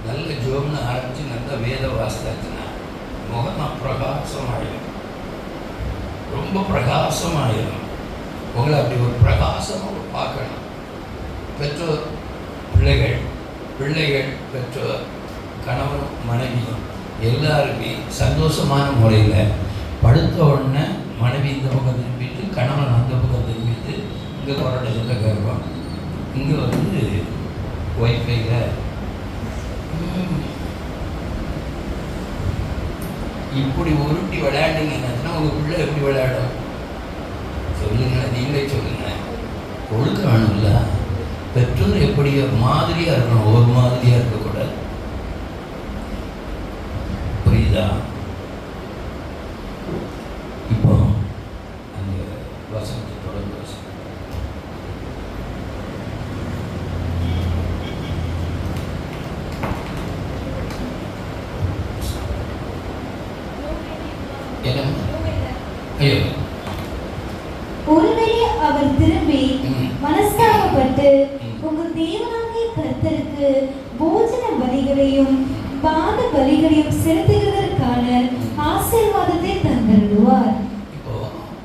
நல்ல ஜோம்னு ஆரம்பித்து நல்ல வேத வாசித்தாச்சுன்னா முகம் பிரகாசமாயிடும், ரொம்ப பிரகாசமாயிடும். உங்களை அப்படி ஒரு பிரகாசமாக பார்க்கணும். பெற்றோர் பிள்ளைகள், பிள்ளைகள் பெற்றோர், கணவன் மனைவியும் எல்லாருமே சந்தோஷமான முறையில் படுத்த உடனே மனைவி இந்த பக்கம் திரும்பிட்டு கணவன் அந்த பக்கம் திரும்பிட்டு இங்கே கொரட்டை சொல்ல கேட்போம், இங்கே ஒய்ஃபையில் இப்படி உருட்டி விளையாண்டிங்கன்னா உங்கள் பிள்ளை எப்படி விளையாடும் சொல்லுங்களேன், நீங்களே சொல்லுங்களேன். ஒழுக்க வேணும்ல, பெற்றோர் எப்படி மாதிரியாக இருக்கணும், ஒரு மாதிரியாக இருக்கக்கூடாது. புரியுதா? இப்போ அந்த வசனத்தை தொடர்ந்து வசனம் ஒருவேளை அவர் திரும்பி மனஸ்தாபப்பட்டு உங்கள் தேவனாகிய கர்த்தருக்கு போஜன பலிகளையும் பாத பலிகளையும் செலுத்துகிறதற்கான ஆசீர்வாதத்தை தந்தருள்வார். இப்போ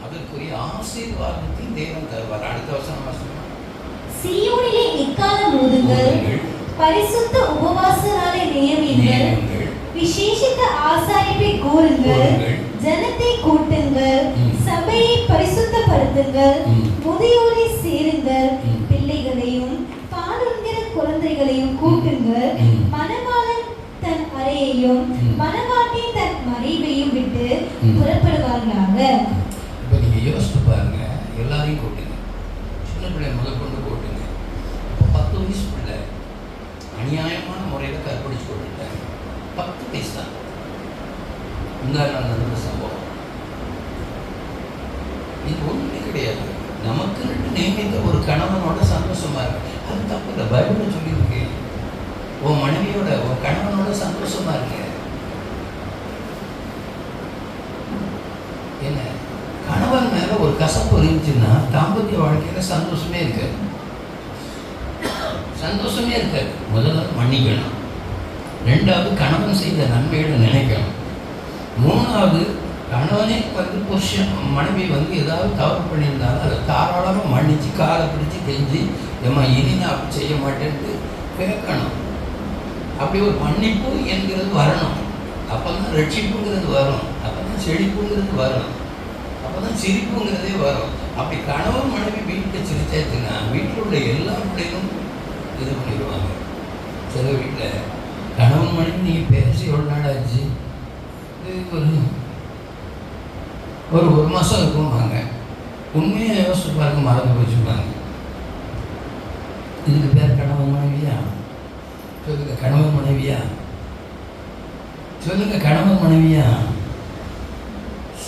அதற்குரிய ஆசீர்வாதத்தை தேவன் தருவார். அடுத்த வசனம் சீயோனிலே எக்காலம் ஊதுங்கள், பரிசுத்த உபவாச நாளை நியமியுங்கள், விசேஷித்த ஆசாரிப்பை கூறுங்கள், ஜனத்தை கூட்டுங்கள், சபையை பரிசுத்தப்படுத்துங்கள், முதியோரை சேருங்கள், பிள்ளைகளையும் பாலுண்கிற குழந்தைகளையும் கூட்டுங்கள், மணவாளன் தன் அறையையும் மணவாட்டி தன் மறைவையும் விட்டு புறப்படுவார்களாக. இப்போ நீங்கள் யோசிச்சு பாருங்க, எல்லாரையும் கூட்டுங்க, சின்ன பிள்ளை முதல் கொண்டு கூட்டுங்க. இப்போ 10 வயசு பிள்ளை அநியாயமான முறையில் கற்பழிச்சு கொண்டுட்டாங்க. 10 வயசு தான். நான் நடந்த சம்பவம். இது ஒன்றுமே கிடையாது. நமக்கு நியமித்த ஒரு கணவனோட சந்தோஷமா இருக்கு, அது தப்பு இல்லை. பைபிள் சொல்லியிருக்கு, உன் மனைவியோட உன் கணவனோட சந்தோஷமா இருக்கு. என்ன கணவன் மேல ஒரு கசப்பு இருந்துச்சுன்னா தாம்பத்திய வாழ்க்கையில சந்தோஷமே இருக்காது, சந்தோஷமே இருக்காது. முதல்ல மன்னிக்கணும், ரெண்டாவது கணவன் செய்த நன்மைகளை நினைக்கணும், மூணாவது கணவனே புருஷன் மனைவி ஏதாவது தவறு பண்ணியிருந்தாலும் அதை தாராளமாக மன்னிச்சு காலை பிடிச்சி கெஞ்சி ஏம்மா இனி நான் அப்படி செய்ய மாட்டேன்ட்டு கேட்கணும். அப்படி ஒரு மன்னிப்பு என்கிறது வரணும். அப்போ தான் ரட்சிப்புங்கிறது வரும், அப்போ தான் செழிப்புங்கிறது வரும், அப்போ தான் சிரிப்புங்கிறதே வரும். அப்படி கணவன் மனைவி வீட்டில் சிரிச்சாச்சுன்னா வீட்டில் உள்ள எல்லா பிள்ளைகளும் இது பண்ணிடுவாங்க. சில வீட்டில் கணவன் மனைவி நீங்கள் பேசி எவ்வளோ நாள் ஆச்சு, ஒரு மாதம் இருக்கும்பாங்க. உண்மையாக யோசிச்சு பாருங்க, மறந்து போச்சுப்பாங்க. இதுக்கு பேர் கணவன் மனைவியா? சொல்லுங்க, கணவன் மனைவியா? சொல்லுங்க, கணவன் மனைவியா?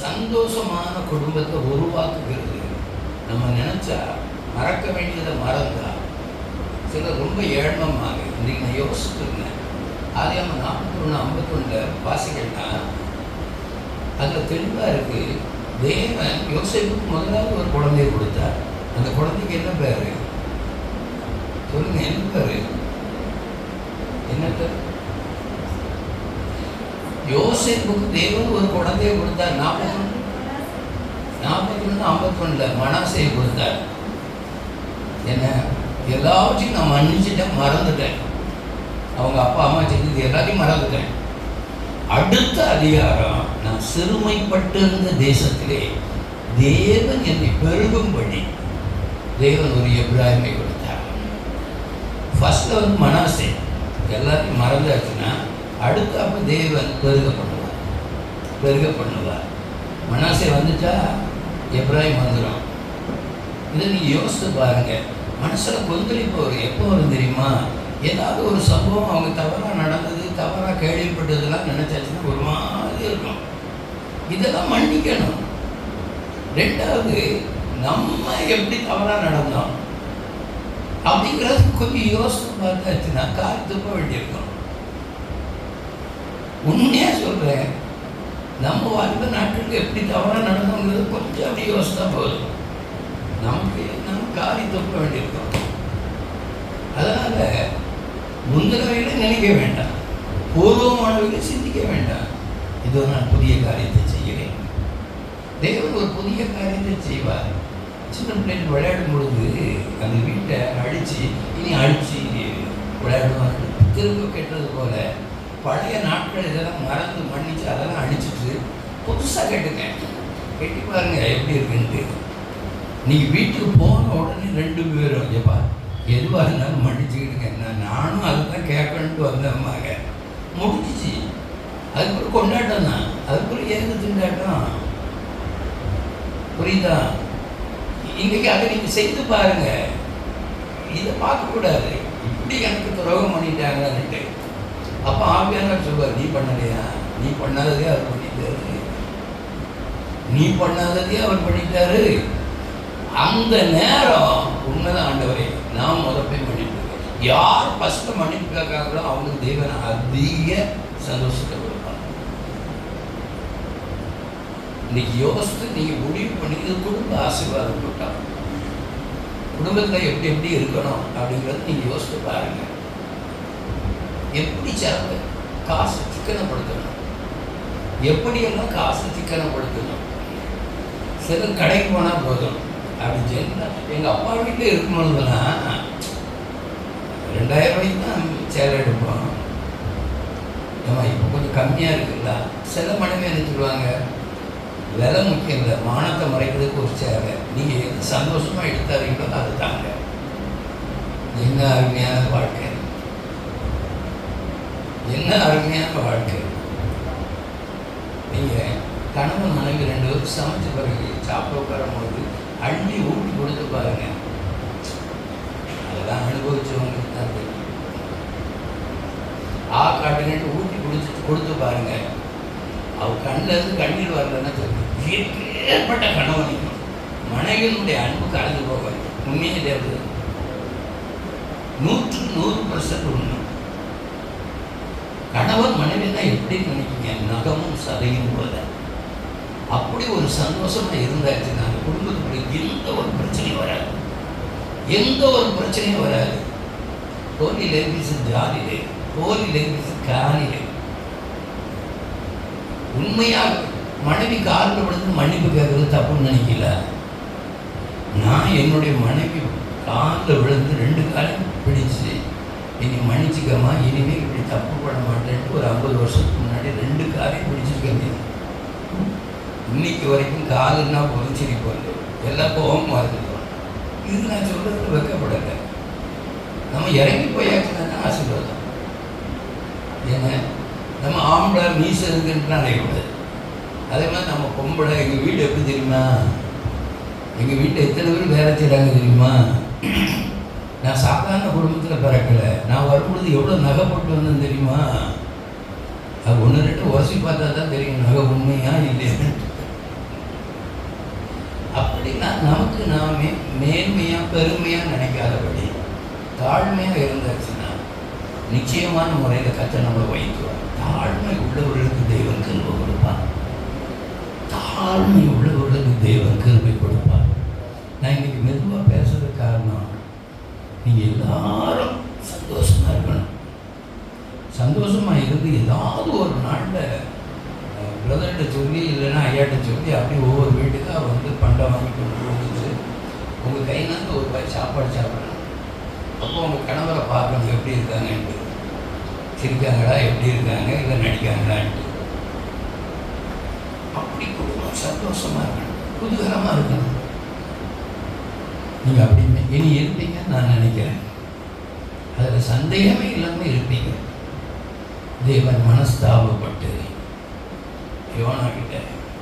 சந்தோஷமான குடும்பத்தை உருவாக்குகிறது. நம்ம நினைச்சா மறக்க வேண்டியதை மறந்தா சிலர் ரொம்ப ஏழ்மமாக. இன்றைக்கு நான் யோசிச்சுருந்தேன், ஆதியாகமம் 41:51 வாசிக்கணும்னா அதில் தெளிவாக இருக்கு. தேவன் யோசேப்புக்கு முதலாவது ஒரு குழந்தையை கொடுத்தார். அந்த குழந்தைக்கு என்ன பேரு சொல்லுங்க, என்ன பேரு? என்ன பேர்? யோசேப்புக்கு தேவன் ஒரு குழந்தையை கொடுத்தார். 41:51 மனாசேயை கொடுத்தார். என்ன எல்லாவற்றையும் நான் மன்னிச்சுட்டேன், மறந்துட்டேன். அவங்க அப்பா அம்மா செஞ்சது எல்லாத்தையும் மறந்துட்டேன். அடுத்த அதிகாரம், நான் சிறுமைப்பட்டிருந்த தேசத்திலே தேவன் என்னை பெருகும்படி தேவன் ஒரு எப்ராயிமை கொடுத்தார். ஃபர்ஸ்ட்ல மனாசே எல்லாத்தையும் மறந்தாச்சுன்னா அடுத்து அப்போ தேவன் பெருக பண்ணுவார். மனாசே வந்துட்டா எப்ராயிம் வந்துடும். இதை நீங்கள் யோசித்து பாருங்க. மனசில் கொந்தளிப்பு வரும். எப்போ வரும் தெரியுமா? ஏதாவது ஒரு சம்பவம் அவங்க தவறாக நடந்தது, தவறாக கேள்விப்பட்டதெல்லாம் நினைச்சாச்சுன்னா ஒரு மாதிரி இருக்கும். இதெல்லாம் மன்னிக்கணும். ரெண்டாவது, நம்ம எப்படி தவறாக நடந்தோம் அப்படிங்கிறது கொஞ்சம் யோசித்து பார்த்தாச்சுன்னா கால் துப்ப வேண்டியிருக்கும். உண்மையாக சொல்கிறேன், நம்ம வாழ்ந்த நாட்டுக்கு எப்படி தவறாக நடந்தோங்கிறது கொஞ்சம் அப்படி யோசித்தா போதும், நம்ம காரி துப்ப வேண்டியிருக்கோம். அதனால் முந்தினவைகளை நினைக்க வேண்டாம், பூர்வமானவைகளை சிந்திக்க வேண்டாம். இதோ நான் புதிய காரியத்தை செய்கிறேன். தேவன் ஒரு புதிய காரியத்தை செய்வார். சின்ன பிள்ளைகள் விளையாடும் பொழுது அந்த வீட்டை அடித்து இனி அடித்து விளையாடுவாங்க. திரும்ப கெட்டது போல பழைய நாட்கள் இதெல்லாம் மறந்து மன்னிச்சு அதெல்லாம் அடிச்சுட்டு புதுசாக கெட்டி பாருங்க எப்படி இருக்குன்ட்டு. நீங்கள் வீட்டுக்கு போன உடனே 2 பேரும் ஐயப்பா எதுவாக இருந்தாலும் மன்னிச்சுக்கிட்டுங்க, நானும் அதை தான் கேட்கணுன்ட்டு வந்தேம்மாங்க. முடிஞ்சிச்சு. அதுக்கப்புறம் கொண்டாட்டம் தான், அதுக்கப்புறம் ஏது திண்டாட்டம். புரியுதா? இன்றைக்கி அதை நீங்கள் செய்து பாருங்க. இதை பார்க்கக்கூடாது, இப்படி எனக்கு துரோகம் பண்ணிட்டாங்கன்னுட்டு. அப்போ ஆவியானவர் சொல்வார், நீ பண்ணலையா? நீ பண்ணாததே அவர் பண்ணிட்டாரு, நீ பண்ணாததே அவர் பண்ணிட்டாரு. அந்த நேரம் உண்மைதான், ஆண்டவரே நான் போய் மன்னிப்பு. யார் ஃபஸ்ட்டு மன்னிப்பு கேட்காங்களோ அவங்களுக்கு தேவன் அதிக சந்தோஷத்தை கொடுப்பாங்க. இன்னைக்கு யோசித்து நீங்கள் முடிவு பண்ணி இது குடும்ப ஆசீர்வாதம் கொடுத்தாங்க. குடும்பத்தில் எப்படி எப்படி இருக்கணும் அப்படிங்கிறது நீங்கள் யோசித்து பாருங்க. எப்படி செலவு காசு சிக்கனப்படுத்தணும், எப்படியெல்லாம் காசு சிக்கனப்படுத்தணும். சிலர் கடைக்கு போனால் போதும் அப்படின்னு சொல்லி. எங்கள் அப்பா வீட்டில் இருக்கும்போதுலாம் 2000 ரூபாய்க்கு தான் சேலை எடுப்போம். ஏமா இப்போ கொஞ்சம் கம்மியாக இருக்குங்களா? சில மனைவி என்ன சொல்லுவாங்க, விலை முக்கியம் இல்லை, மானத்தை மறைக்கிறதுக்கு ஒரு சேவை, நீங்கள் எது சந்தோஷமாக எடுத்தாரீங்களோ அது தாங்க. என்ன அருமையான வாழ்க்கை, என்ன அருமையான வாழ்க்கை. நீங்கள் கணவன் மனைவி 2 பேரும் சமைச்ச பிறகு சாப்பிட உட்காரும்போது அள்ளி ஊட்டி கொடுத்து பாருங்க. அதெல்லாம் அனுபவிச்சவங்களுக்கு தான் தெரியும். காட்டுங்கிட்டு ஊட்டி கொடுத்து பாருங்க. அவ கண்ணில் இருந்து கண்ணீர் வரலன்னா ஏற்பட்ட கணவனையும் மனைவியினுடைய அன்பு கலந்து போக உண்மையே தேவை. 100% உண்மை. கணவன் மனைவினா எப்படி நினைக்கிங்க? நகமும் சதையும் போல. அப்படி ஒரு சந்தோஷமா இருந்தாச்சுன்னா அந்த குடும்பத்துக்குள்ள எந்த ஒரு பிரச்சனையும் வராது, எந்த ஒரு பிரச்சனையும் வராது. கோலிலே வீசு ஜாலிலே, கோலிலே வீசு காலிலே. உண்மையாக மனைவி காலில் விழுந்து மன்னிப்பு கேட்கறது தப்புன்னு நினைக்கல. நான் என்னுடைய மனைவி காலில் விழுந்து 2 காலையும் பிடிச்சு இனி மன்னிச்சுக்கம்மா, இனிமேல் இப்படி தப்பு பண்ண மாட்டேன்ட்டு ஒரு 50 வருஷத்துக்கு முன்னாடி 2 காலையும் பிடிச்சிருக்கேன். இன்னைக்கு வரைக்கும் காலுன்னா போதும் சிரிப்பாங்க, எல்லாம் கோபமாக இருந்துருவாங்க. இது நான் சொல்கிறது வைக்கப்படலை. நம்ம இறங்கி போயாச்சுன்னா ஆசீர்வாதம். ஏன்னா நம்ம ஆம்பளை மீசை இருக்குன்ட்டு அடையக்கூடாது. அதே மாதிரி நம்ம பொம்பளை, எங்கள் வீடு எப்படி தெரியுமா? எங்கள் வீட்டில் எத்தனை பேர் வேலை செய்கிறாங்க தெரியுமா? நான் சாதாரண குடும்பத்தில் பிறக்கலை. நான் வரும்பொழுது எவ்வளோ நகை போட்டு வந்தேன்னு தெரியுமா? அது 1-2 உரசி பார்த்தா தான் தெரியும் நகை உண்மையா இல்லையான்னு. அப்படின்னா நமக்கு நாமே மேன்மையாக பெருமையாக நினைக்காதபடி தாழ்மையாக இருந்தாச்சுன்னா நிச்சயமான முறையில் கற்று நம்மளை வைக்குவார். தாழ்மை உள்ளவர்களுக்கு தெய்வம் கிருபை கொடுப்பார். தாழ்மை உள்ளவர்களுக்கு தெய்வம் கிருபை கொடுப்பார். நான் இன்னைக்கு மெதுவாக பேசுறதுக்கு காரணம், நீங்கள் எல்லாரும் சந்தோஷமாக இருக்கணும். சந்தோஷமாக இருந்து ஏதாவது ஒரு நாளில் பிரதர்கிட்ட சொல்லி இல்லைன்னா ஐயாட்ட சொல்லி அப்படி ஒவ்வொரு வீட்டுக்காக வந்து பண்டம் வாங்கி கொண்டு வந்துச்சு உங்கள் கையிலேருந்து ஒரு பாய் சாப்பாடு சாப்பிடணும். அப்போ உங்கள் கணவரை பார்க்கணும் எப்படி இருக்காங்கன்ட்டு, சிரிக்காங்களா, எப்படி இருக்காங்க, இல்லை நடிக்காங்களான்ட்டு. அப்படி குடும்பம் சந்தோஷமாக இருக்கணும், குதூகலமாக இருக்கணும். நீங்கள் அப்படி இனி இருப்பீங்கன்னு நான் நினைக்கிறேன். அதில் சந்தேகமே இல்லாமல் இருப்பீங்க. தேவன் மனஸ்தாபப்பட்டு யோனாகிட்ட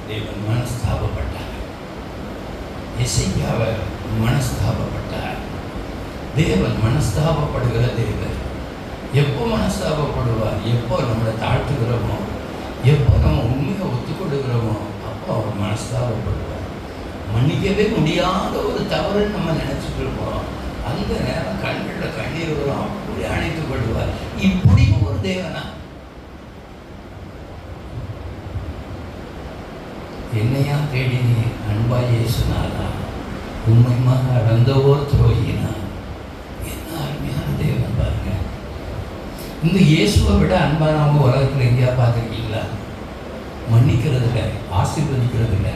தேவன் மனஸ்தாபப்பட்டார். எசேக்கியாவை மனஸ்தாபப்பட்டார். தேவன் மனஸ்தாபப்படுகிற தேவன். எப்போ மனஸ்தாபப்படுவார்? எப்போ நம்மளை தாழ்த்துக்கிறோமோ, எப்போ நம்ம உண்மையை ஒத்துக்கொடுக்கிறோமோ அப்போ அவர் மனஸ்தாபப்படுவார். மன்னிக்கவே முடியாத ஒரு தவறுன்னு நம்ம நினச்சிட்டு இருப்போம். அந்த நேரம் கண்களில் கண்ணீர் வரும், அப்படி அணைத்துப்படுவார். இப்படியும் ஒரு தேவனா? என்னையா தேடினி அன்பாய் இயேசுனாரா, உண்மையாக அடந்தவோர் துரோகினா. என்ன அருமையான தேவன் பாருங்க. இந்த இயேசுவை விட அன்பானவங்க உலகத்தில் எங்கேயா பார்த்துருக்கீங்களா? மன்னிக்கிறது இல்லை, ஆசீர்வதிக்கிறது இல்லை.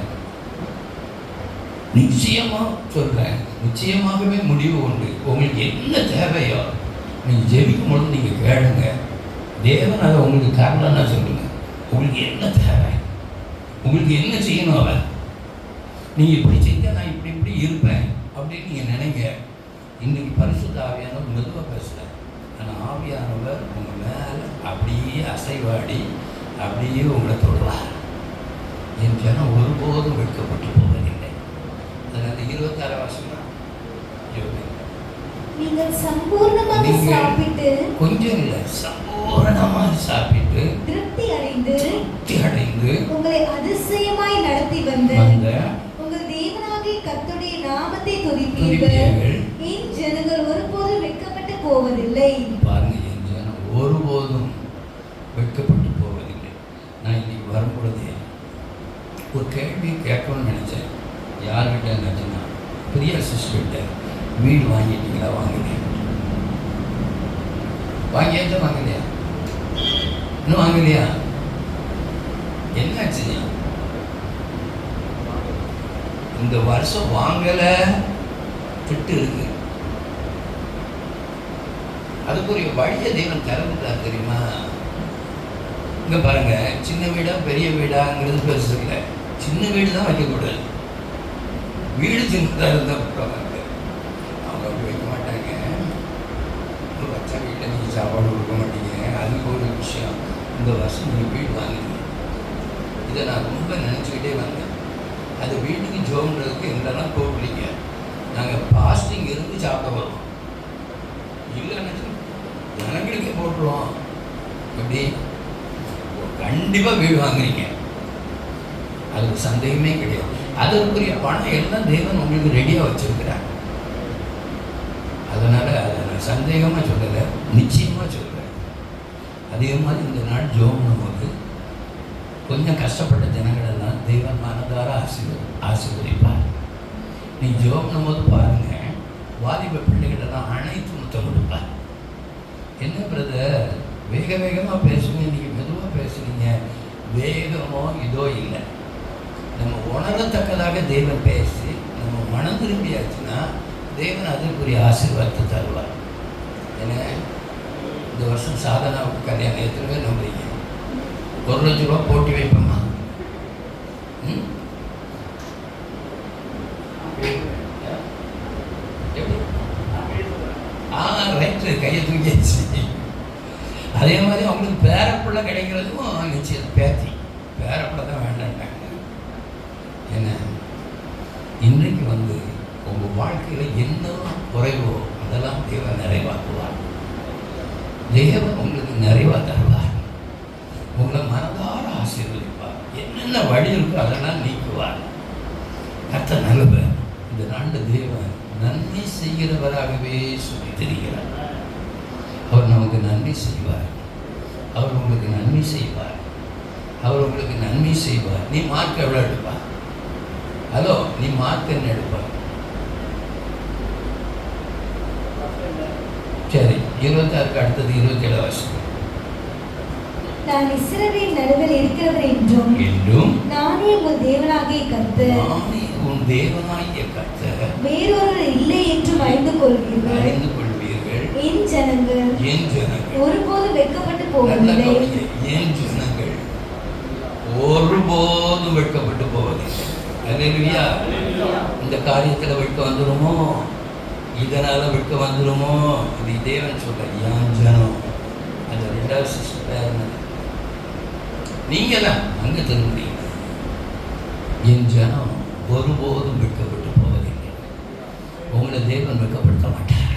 நிச்சயமாக சொல்கிறேன், நிச்சயமாகவே முடிவு உண்டு. உங்களுக்கு என்ன தேவையோ நீங்கள் ஜெபிக்கும் பொழுது நீங்கள் கேளுங்க. தேவன் அதை உங்களுக்கு தரலன்னா சொல்லுங்கள். உங்களுக்கு என்ன தேவை, உங்களுக்கு என்ன செய்யணும், அவன் நீங்கள் இப்படி செஞ்சால் நான் இப்படி இப்படி இருப்பேன் அப்படின்னு நீங்கள் நினைங்க. இன்றைக்கி பரிசுத்த ஆவியானவர் மெதுவாக பேசுகிறேன். ஆனால் ஆவியானவர் உங்கள் மேலே அப்படியே அசைவாடி அப்படியே உங்களை தொடுவார். என் ஜனம் ஒருபோதும் வெட்கப்பட்டு போவதில்லை. அதனால் 26 வருஷம் நீங்கள் சம்பூர்ணமாக சாப்பிட்டு, கொஞ்சம் இல்லை சம்பூர்ணமாக சாப்பிட்டு திருப்தி அடைந்து உங்களை அதிசயமாய் நடத்தி வந்த உங்கள் தேவனாகிய கர்த்தருடைய நாமத்தை துதிப்பீர்கள். என் ஜனங்கள் ஒருபோதும் வெட்கப்பட்டு போவதில்லை. பாருங்க, என் ஜனம் ஒருபோதும் வெட்கப்பட்டு போவதில்லை. நான் இன்னைக்கு வரும்பொழுதே ஒரு கேள்வி கேட்கணும்னு நினச்சேன். யார்கிட்ட நினச்சேன்னா, பிரியா சிஸ்டர்கிட்ட. வீடு வாங்கிட்டீங்களா? வாங்கினேன். வாங்கியாச்சும் வாங்கலையா? இன்னும் வாங்கலையா? என்னாச்சு? இந்த வருஷம் வாங்கல திட்டு இருக்கு. அதுக்குரிய வழியை தேவன் திறந்துட்டார் தெரியுமா? இங்க பாருங்க, சின்ன வீடா பெரிய வீடாங்கிறது பெருசு இல்லை. சின்ன வீடு தான் வைக்கக்கூடாது. வீடு சின்னதாக இருந்தால் விட்டுருவாங்க. அவங்க அப்படி வைக்க மாட்டாங்க. வச்சா வீட்டில் நீங்கள் சாப்பாடு கொடுக்க மாட்டீங்க. அதுக்கு ஒரு விஷயம். இந்த வருஷம் நீங்கள் வீடு வாங்கினீங்க. இதை நான் ரொம்ப நினச்சிக்கிட்டே வந்தேன். அது வீட்டுக்கு ஜோன்றதுக்கு எங்களெல்லாம் கூப்பிடுங்க. நாங்கள் பாஸ்டிங் இருந்து சாப்பிட வருவோம். இல்லைன்னு ஜனங்களுக்கே போட்டுருவோம். எப்படி கண்டிப்பாக வீடு வாங்குறீங்க. அதுக்கு சந்தேகமே கிடையாது. அதற்குரிய பணம் எல்லாம் தேவன் உங்களுக்கு ரெடியாக வச்சிருக்கிறார். அதனால் அதை நான் சந்தேகமாக சொல்லலை, நிச்சயமாக சொல்கிறேன். அதே மாதிரி இந்த நாள் ஜோம் போது கொஞ்சம் கஷ்டப்பட்ட ஜனங்களெல்லாம் தெய்வம் மனதார ஆசீர்வதிப்பார். நீ ஜோம் போது பாருங்க, வாலிப பிள்ளைகளெல்லாம் அனைத்து முத்தம் கொடுப்பார். என்ன பிரதர் வேக வேகமாக பேசுங்க, நீங்கள் மெதுவாக பேசுகிறீங்க. வேகமோ இதோ இல்லை, நம்ம உணரத்தக்கதாக தேவன் பேசி நம்ம மனம் திரும்பியாச்சுன்னா தேவன் அதற்குரிய ஆசீர்வாதத்தை தருவார். ஏன்னா இந்த வருஷம் சாதனாவுக்கு கல்யாணம் எத்தனை பேர் நம்புறீங்க? 1 லட்ச ரூபா போட்டி வைப்போமா? ரைட்டு, கையை தூக்கியாச்சு. அதே மாதிரி அவங்களுக்கு பேரப்பிள்ளை கிடைக்கிறதுக்கும் நிச்சயம் பேத்தி பேரப்பிள்ளை தான் வேண்டாண்டாங்க. ஏன்னா இன்றைக்கு உங்கள் வாழ்க்கையில் என்ன குறைவோ அதெல்லாம் தேவன் நிறைவாக்குவார். தேவன் உங்களுக்கு நிறைவாக தருவார். உங்களை மனதார ஆசீர்வதிப்பார். என்னென்ன வழி இருக்கோ அதெல்லாம் நீக்குவார். கர்த்தர் நல்லவர். இந்த நாட்டு தேவன் நன்மை செய்கிறவராகவே சொல்லி தெரிகிறார். அவர் நமக்கு நன்மை செய்வார். அவர் உங்களுக்கு நன்மை செய்வார். அவர் உங்களுக்கு நன்மை செய்வார். நீ மார்க் எவ்வளோ எடுப்பா? ஹலோ, நீ மார்க் என்ன எடுப்பா? சரி, 26க்கு அடுத்தது 27 வருஷம். நான் இஸ்ரவேல் நடுவில் இருக்கிறவர் என்றும் நானே உங்கள் தேவனாகிய கர்த்தர், நானே உன் தேவனாகிய கர்த்தர், வேறொருவர் இல்லை என்றும் அறிந்து கொள்வீர்கள். என் ஜனங்கள் ஒருபோதும் வெட்கப்பட்டு போவதில்லை. என் ஜனங்கள் ஒருபோதும் வெட்கப்பட்டு போவதில்லை. அல்லேலூயா. இந்த காரியத்தில் வெட்க வந்துருமோ, இதனால வெட்க வந்துருமோ, இது தேவன் சொல்ற என் ஜனம். அந்த 2வது சிஸ்டர் பேர் நீங்கள் தான் அங்கே திரும்புறீங்க. என் ஜனம் ஒருபோதும் வெட்கப்பட்டு போவதில்லை. உங்களை தேவன் வெட்கப்படுத்த மாட்டார்.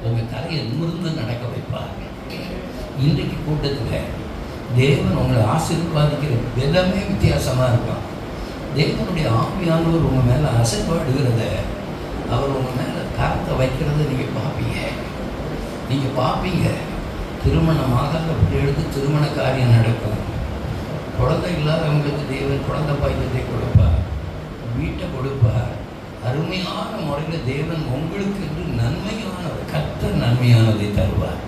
உங்கள் தலையை நிமிர்ந்து நடக்க வைப்பார். இன்றைக்கு கூட்டத்தில் தேவன் உங்களை ஆசீர்வாதிக்கிற விதமே வித்தியாசமாக இருக்கும். தேவனுடைய ஆவியானவர் உங்கள் மேலே அசைப்பாடுகிறத, அவர் உங்கள் மேலே கரத்தை வைக்கிறத நீங்கள் பார்ப்பீங்க. திருமணமாகாத பிள்ளைகளுக்கு திருமண காரியம் நடக்கும். குழந்தை இல்லாதவங்களுக்கு தேவன் குழந்தை பாக்கியத்தை கொடுப்பார், வீட்டை கொடுப்பார். அருமையான முறையில் தேவன் உங்களுக்கு என்று நன்மையானது, கர்த்தர் நன்மையானதை தருவார்.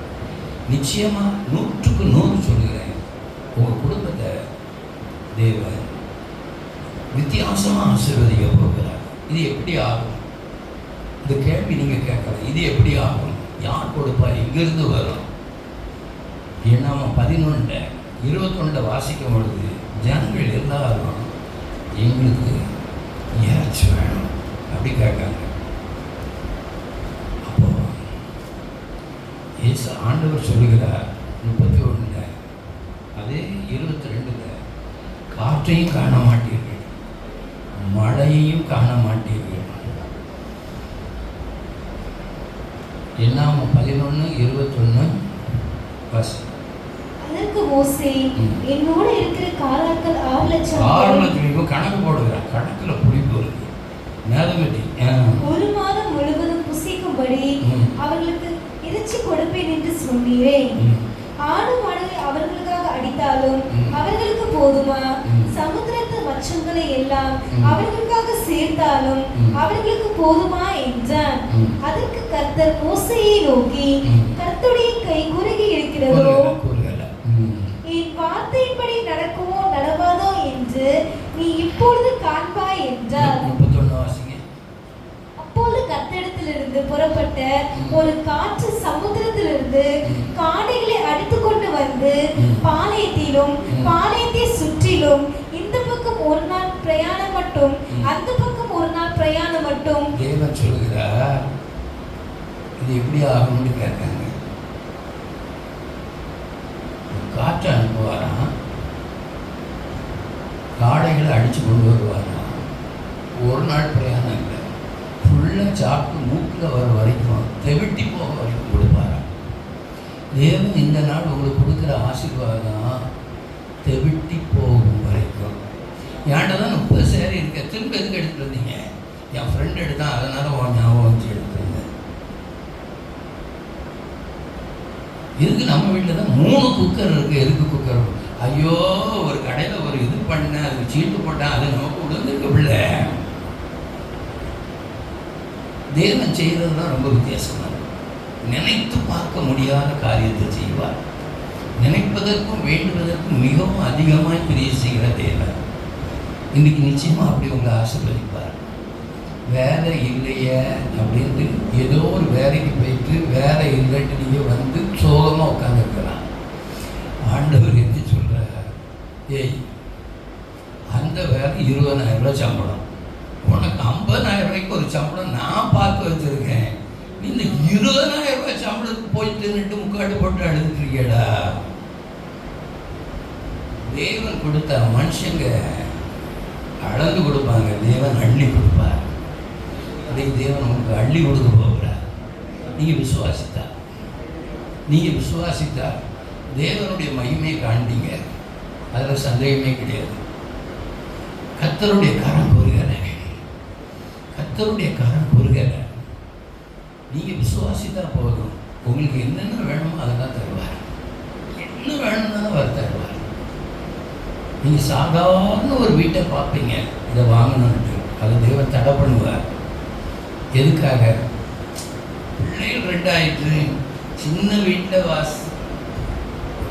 நிச்சயமாக 100க்கு 100 சொல்கிறேன், உங்கள் குடும்பத்தை தேவன் வித்தியாசமாக ஆசீர்வதிக்க போகிறார். இது எப்படி ஆகும்? இந்த கேள்வி நீங்கள் கேட்கலாம். இது எப்படி ஆகும்? யார் கொடுப்பா? இங்கிருந்து வரும். ஏன்னா 11:21 வாசிக்கும் பொழுது ஜனங்கள் எல்லாரும் எங்களுக்கு இறைச்சி வேணும் அப்படி கேட்காங்க. அப்போ ஏசு ஆண்டவர் சொல்லுகிறார் 31, அதே 22, காற்றையும் காண மாட்டீர்கள், மழையையும் காண மாட்டீர்கள். எல்லாம் 11:21 வாசி. அதற்கு மோசே, என்னோடு இருக்கிற காலாட்கள் 6 லட்சம். 6 லட்சம் கணக்கு போடுகிறார். கணக்குல புளிப்பு இருக்கு. மேதமெட்டிக் 1 மாதம் முழுவதும் புசிக்கும்படி அவர்களுக்கு இறைச்சி கொடுப்பேன் என்று சொன்னீரே. ஆடு மாடுகளை அவர்களுக்காக அடித்தாலும் அவர்களுக்கு போதுமா? சமுத்திரத்து மச்சங்களை எல்லாம் அவர்களுக்காக சேர்த்தாலும் அவர்களுக்கு போதுமா என்றான். அதற்கு கர்த்தர் மோசேயை நோக்கி, கர்த்தருடைய கை குறுகி இருக்கிறதோ, என் வார்த்தையின்படி நடக்குமோ நடவாதோ என்று நீ இப்பொழுது காண்பாய் என்றார். அப்போது கர்த்தரிடத்திலிருந்து புறப்பட்ட ஒரு காற்று சமுத்திரத்திலிருந்து காடைகளை அடித்துக் கொண்டு வந்து பாளையத்திலும் பாளையத்தை சுற்றிலும் இந்த பக்கம் 1 நாள் பிரயாணம் மட்டும் அந்த பக்கம் 1 நாள் பிரயாணம் மட்டும். தேவன் சொல்கிறார், இது எப்படி ஆகும்னு கேட்காங்க. காற்று அனுப்புவாராம், காடைகளை அடித்து கொண்டு வருவாராம். 1 நாள் பிரயாணம் இல்லை, ஃபுல்லாக சாப்பிட்டு மூக்கில் வர வரைக்கும், தெவிட்டி போக வரைக்கும் கொடுப்பாராம். தேவன் இந்த நாள் உங்களுக்கு கொடுக்குற ஆசீர்வாதம் தெவிட்டி போகும் வரைக்கும். ஏன்டா தான் 30 சேரீ இருக்க, திரும்ப எதுக்கு எடுத்துகிட்டு வந்தீங்க? என் ஃப்ரெண்ட் எடுத்தான், அதனால் உன் ஞாபகம் வச்சு எடுத்துருந்தேன். இதுக்கு நம்ம வீட்டில் தான் 3 குக்கர் இருக்குது. எதுக்கு குக்கர்? ஐயோ, ஒரு கடையில் ஒரு இது பண்ண, அதுக்கு சீட்டு போட்டேன், அது நமக்கு விழுந்துருக்கு பிள்ளை. தேவன் செய்கிறது தான் ரொம்ப வித்தியாசமாக இருக்கும். நினைத்து பார்க்க முடியாத காரியத்தை செய்வார். நினைப்பதற்கும் வேண்டுவதற்கும் மிகவும் அதிகமாக பிரிய செய்கிற தேவன் இன்றைக்கி நிச்சயமாக அப்படி உங்களை ஆசீர்வதிப்பார். வேலை இல்லையே அப்படின்ட்டு ஏதோ ஒரு வேலைக்கு போயிட்டு வேலை இல்லைன்னு நீங்கள் வந்து சோகமாக உட்காந்துருக்கலாம். ஆண்டவர் என்ன சொல்கிறார்? ஏய், அந்த வேலை 20,000 ரூபாய் சம்பளம், உனக்கு 50,000 ரூபாய்க்கு ஒரு சம்பளம் நான் பார்த்து வச்சுருக்கேன். நீ இந்த 20,000 ரூபாய் சம்பளத்துக்கு போயிட்டு நின்று முக்காடு போட்டு அழுதுட்டுருக்கேடா. தேவன் கொடுத்தா மனுஷங்க அளந்து கொடுப்பாங்க, தேவன் அள்ளி கொடுப்பார். அதை தேவன் உங்களுக்கு அள்ளி கொடுக்க போகிறார். நீங்கள் விசுவாசித்தா தேவனுடைய மகிமையை காண்பீங்க. அதில் சந்தேகமே கிடையாது. கர்த்தருடைய கரம் பொறுகலை. நீங்கள் விசுவாசித்தா போதும். உங்களுக்கு என்னென்ன வேணுமோ அதெல்லாம் தருவார். என்ன வேணும்னாலும் அவர் தருவார். நீங்கள் சாதாரண ஒரு வீட்டை பார்ப்பீங்க, இதை வாங்கணுன்ட்டு, அதை தேவன் தடை பண்ணுவார். எதுக்காக? பிள்ளைகள் 2 ஆயிட்டு, சின்ன வீட்டில்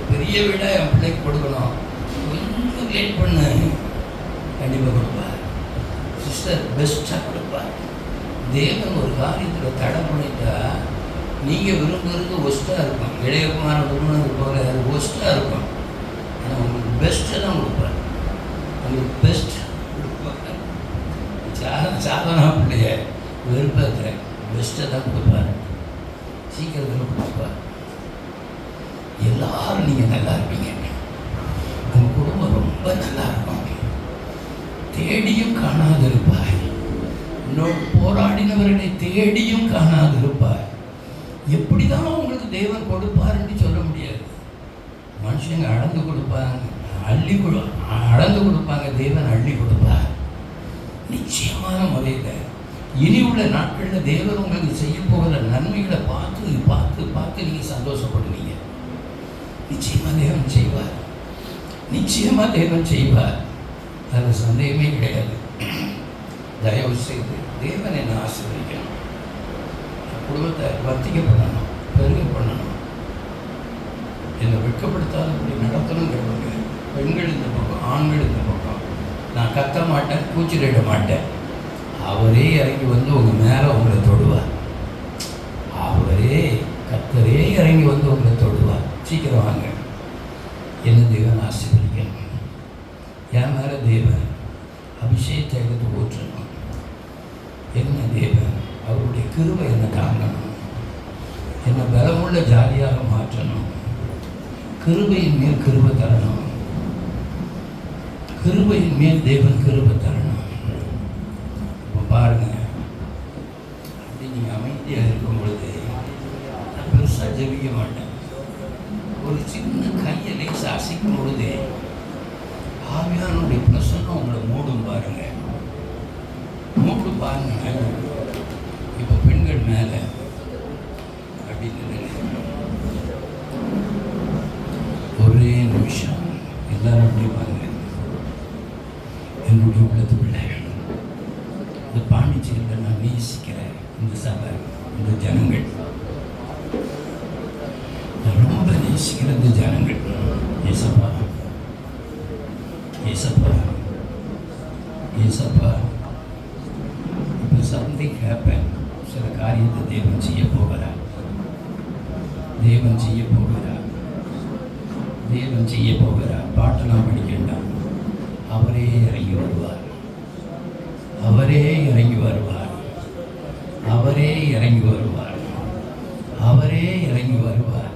பெரிய வீடாக என் பிள்ளைக்கு கொடுக்கணும், கொஞ்சம் லேட் பண்ணு, கண்டிப்பாக கொடுப்பார். சிஸ்டர் பெஸ்ட்டாக கொடுப்பார். தேவன் ஒரு காரியத்தில் தடை பண்ணிட்டா நீங்கள் விரும்புகிறது ஒஸ்ட்டாக இருக்கும். இளையகுமார விரும்பினது போல அது ஒஸ்ட்டாக இருக்கும். ஆனால் உங்களுக்கு பெஸ்ட்டை தான் கொடுப்பார். உங்களுக்கு பெஸ்ட் கொடுப்பார். சாதாரண பிள்ளைய விருப்பத்தில் பெஸ்ட்டை தான் கொடுப்பார். சீக்கிரத்தில் கொடுப்பார். எல்லாரும் நீங்கள் நல்லா இருப்பீங்க. உங்கள் குடும்பம் ரொம்ப நல்லா இருக்கும். தேடியும் காணாதிருப்பாய். இன்னொரு போராடினவர்களை தேடியும் காணாதிருப்பாய். எப்படி தான் உங்களுக்கு தேவன் கொடுப்பாருன்னு சொல்ல முடியாது. மனுஷங்க அளந்து கொடுப்பாங்க, அளந்து கொடுப்பாங்க, தேவன் அள்ளி கொடுப்பார். நிச்சயமான முறையில் இனி உள்ள நாட்களில் தேவன் உங்களுக்கு செய்ய போகிற நன்மைகளை பார்த்து பார்த்து பார்த்து நீங்கள் சந்தோஷப்படுவீங்க. நிச்சயமாக தேவன் செய்வார். அதில் சந்தேகமே கிடையாது. தயவு செய்து தேவன் என்னை ஆசீர்வதிக்கணும். குடும்பத்தை வர்த்திக்க பண்ணணும், பெருக பண்ணணும், என்னை வெட்கப்படுத்தாதபடி நடத்தணுங்கிறவங்க பெண்கள் இந்த பக்கம், ஆண்கள் இந்த பக்கம். நான் கத்த மாட்டேன், கூச்சலிட மாட்டேன். அவரே இறங்கி வந்து உங்கள் மேலே உங்களை தொடுவார். கர்த்தரே இறங்கி வந்து உங்களை தொடுவார். சீக்கிரம் வாங்க. என்ன தேவன் ஆசீர்வதிக்கணும். என் மேலே தேவன் அபிஷேகத்தை எடுத்து ஊற்றணும். என்ன தேவன் அவருடைய கிருபை என்னை தாங்கணும். என்னை பலமுள்ள ஜாலியாக மாற்றணும். கிருபையின் மேல் கிருபை தரணும். கிருபையின் மேல் தேவன் கிருபை தரணும். இப்போ பாருங்க, அப்படி நீங்கள் அமைதியாக இருக்கும் பொழுது நான் பெருசாக ஜெபிக்க மாட்டேன். ஒரு சின்ன கையை லேசாக அசைக்கும் பொழுதே ஆவியானுடைய பிரசன்னம் உங்களை மூடும் பாருங்க. மூடு பாருங்க. இப்போ பெண்கள் மேலே அப்படின்னு ஒரே நிமிஷம் எல்லாரும் அப்படி பாருங்க. என்னுடைய உள்ளது பிள்ளைகள், இந்த பாண்டிச்சேரியில் நான் நேசிக்கிறேன். இந்த சபை, இந்த ஜனங்கள், நான் ரொம்ப நேசிக்கிற இந்த ஜனங்கள். ஏசப்பா ஏசப்பா ஏசப்பா, இப்போ சம்திங் ஹேப்பன். சில காரியத்தை தேவன் செய்ய போகிறார். தேவன் செய்ய போகிறார். தேவன் செய்ய போகிறார். பாட்டெல்லாம் படிக்கண்டாம். அவரே இறங்கி வருவார். அவரே இறங்கி வருவார். அவரே இறங்கி வருவார். அவரே இறங்கி வருவார்.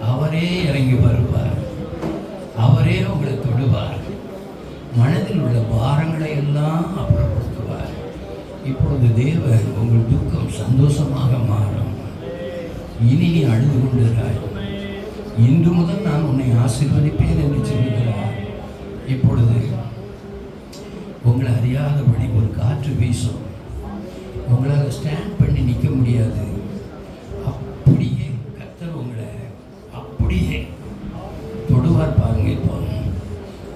அவரே இறங்கி வருவார். அவரே உங்களை தொடுவார். மனதில் உள்ள பாரங்களை எல்லாம் அப்புறப்படுத்துவார். இப்பொழுது தேவன் உங்கள் துக்கம் சந்தோஷமாக மாறும். இனி நீ அழுது கொண்டிருக்கிறாய். இன்று முதல் நான் உன்னை ஆசீர்வதிப்பேன் என்று சொல்லுகிறார். இப்பொழுது உங்களை அறியாதபடி ஒரு காற்று வீசும். உங்களால் ஸ்டாண்ட் பண்ணி நிற்க முடியாது. அப்படியே கர்த்தர் உங்களை அப்படியே தொடுவார் பாருங்க. இப்போ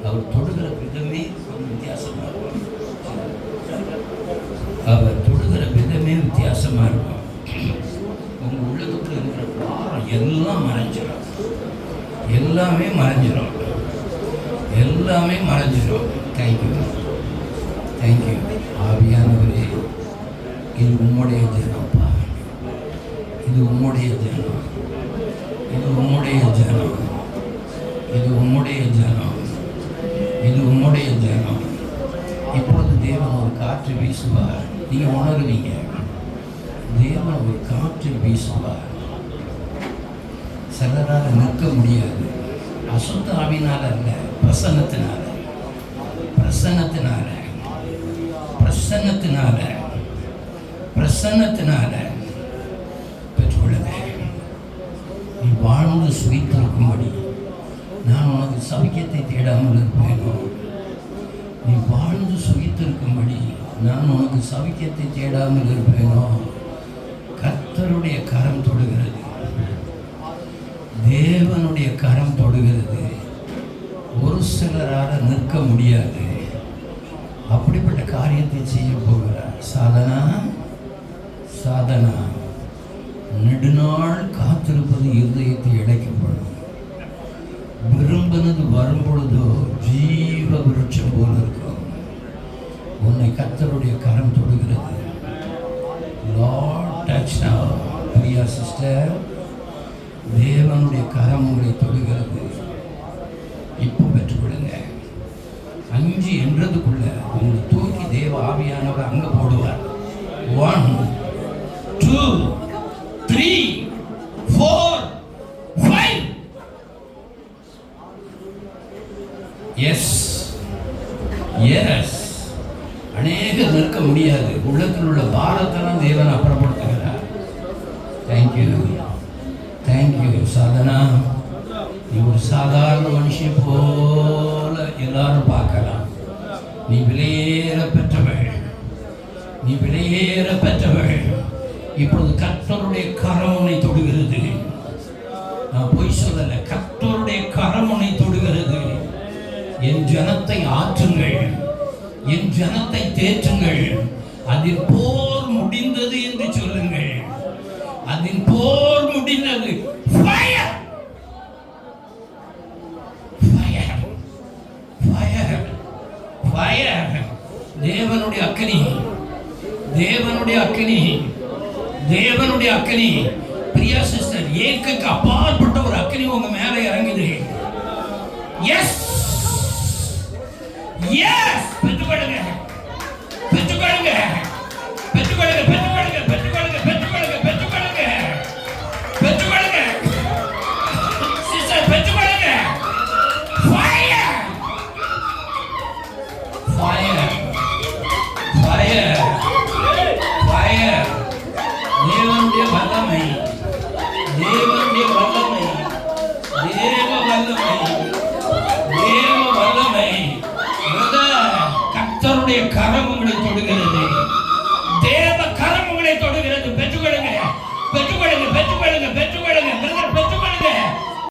அவர் தொடுகிற விதமே வித்தியாசமாக இருக்கும். அவர் தொடுகிற விதமே வித்தியாசமாக இருக்கும். உங்கள் உள்ளத்துக்குள்ள இருக்கிற பாரம் எல்லாம் மறைஞ்சிடும். எல்லாமே மறைஞ்சிடும். எல்லாமே மறைஞ்சிடும். Thank you, thank you. ஆவியானவரே, இது உம்முடைய ஜனம்ப்பா. இது உம்முடைய ஜனம். இது உம்முடைய ஜனம். இது உம்முடைய ஜனம். இது உம்முடைய ஜனம். இப்பொழுது தேவன் ஒரு காற்று வீசுவார். நீங்கள் உணருவீங்க. தேவன் ஒரு காற்று வீசுவார். சிலரால் நிற்க முடியாது. அசுத்த ஆவினால் அல்ல, பிரசன்னத்தினால. பிரசன்னத்தினால பிரசன்னத்தினால பிரசன்னத்தினால பெற்றுக்கொள்ளுங்க. நீ வாழ்ந்து சுகித்திருக்கும்படி நான் உனக்கு சௌக்கியத்தை தேடாமல் இருப்பேனோ? நீ வாழ்ந்து சுகித்திருக்கும்படி நான் உனக்கு சௌக்கியத்தை தேடாமல் இருப்பேனோ? கர்த்தருடைய கரம் தொடுகிறது. தேவனுடைய கரம் தொடுகிறது. ஒரு சிலரால் நிற்க முடியாது. அப்படிப்பட்ட காரியத்தை செய்ய போகிறார். சாதனா, சாதனா. நெடுநாள் காத்திருப்பது இருதயத்தை இழைக்கப்படும். விரும்பினது வரும்பொழுதோ ஜீவ விருட்சம் போல இருக்கும். உன்னை கர்த்தருடைய கரம் தொடுகிறது. லார்ட் டச் நவ. பிரியா சிஸ்டர், தேவனுடைய கரம் உங்களை தொடுகிறது. இப்போ பெற்றுக்கொள்ளுங்க. 5 என்றதுக்குள்ள உங்களை தூக்கி தேவ ஆவியானவர் அங்க போடுவார். 1 2 3 4 5. Yes yes. அநேகர் நிற்க முடியாது. உள்ளத்தில் உள்ள பாரத்தெல்லாம் தேவன் அப்புறப்படுத்துகிறார். Thank you, thank you. சாதனா, நீ ஒரு சாதாரண மனுஷன் போல எல்லாரும் பார்க்கலாம். நீ விலையேற பெற்றவள். நீ விலையேற பெற்றவள். இப்பொழுது கர்த்தருடைய கரம் உன்னை தொடுகிறது. நான் பொய் சொல்லல. கர்த்தருடைய கரம் உன்னை தொடுகிறது. என் ஜனத்தை ஆற்றுங்கள், என் ஜனத்தை தேற்றுங்கள். அதில் போர் முடிந்தது என்று சொல்லுங்கள். அதில் போர் முடிந்தது. Fire! Fire! Fire! Fire! தேவனுடைய அக்கினி, தேவனுடைய அக்கினி, தேவனுடைய அக்கினி. பிரியா சிஸ்டர், ஏற்கக்கு அப்பாற்பட்ட ஒரு அக்கினி உங்க மேல இறங்குது. Yes yes. பெற்றுக்கொள்ளுங்க, பெற்றுக்கொள்ளுங்க, பெற்றுக்கொள்ளுங்க, பெற்றுக்கொள்ளுங்க, பெற்றுக்கொள்ளுங்க, பெற்றுக்கொள்ளுங்க, பெற்றுக்கொள்ளுங்க, பெற்றுக்கொள்ளுங்க. சிஸ்டர், பெற்றுக்கொள்ளுங்க. Fire, fire, fire, fire. தேவனுடைய வல்லமை, தேவனுடைய வல்லமை, தேவ வல்லமை, தேவ வல்லமை. கர்த்தருடைய கரம்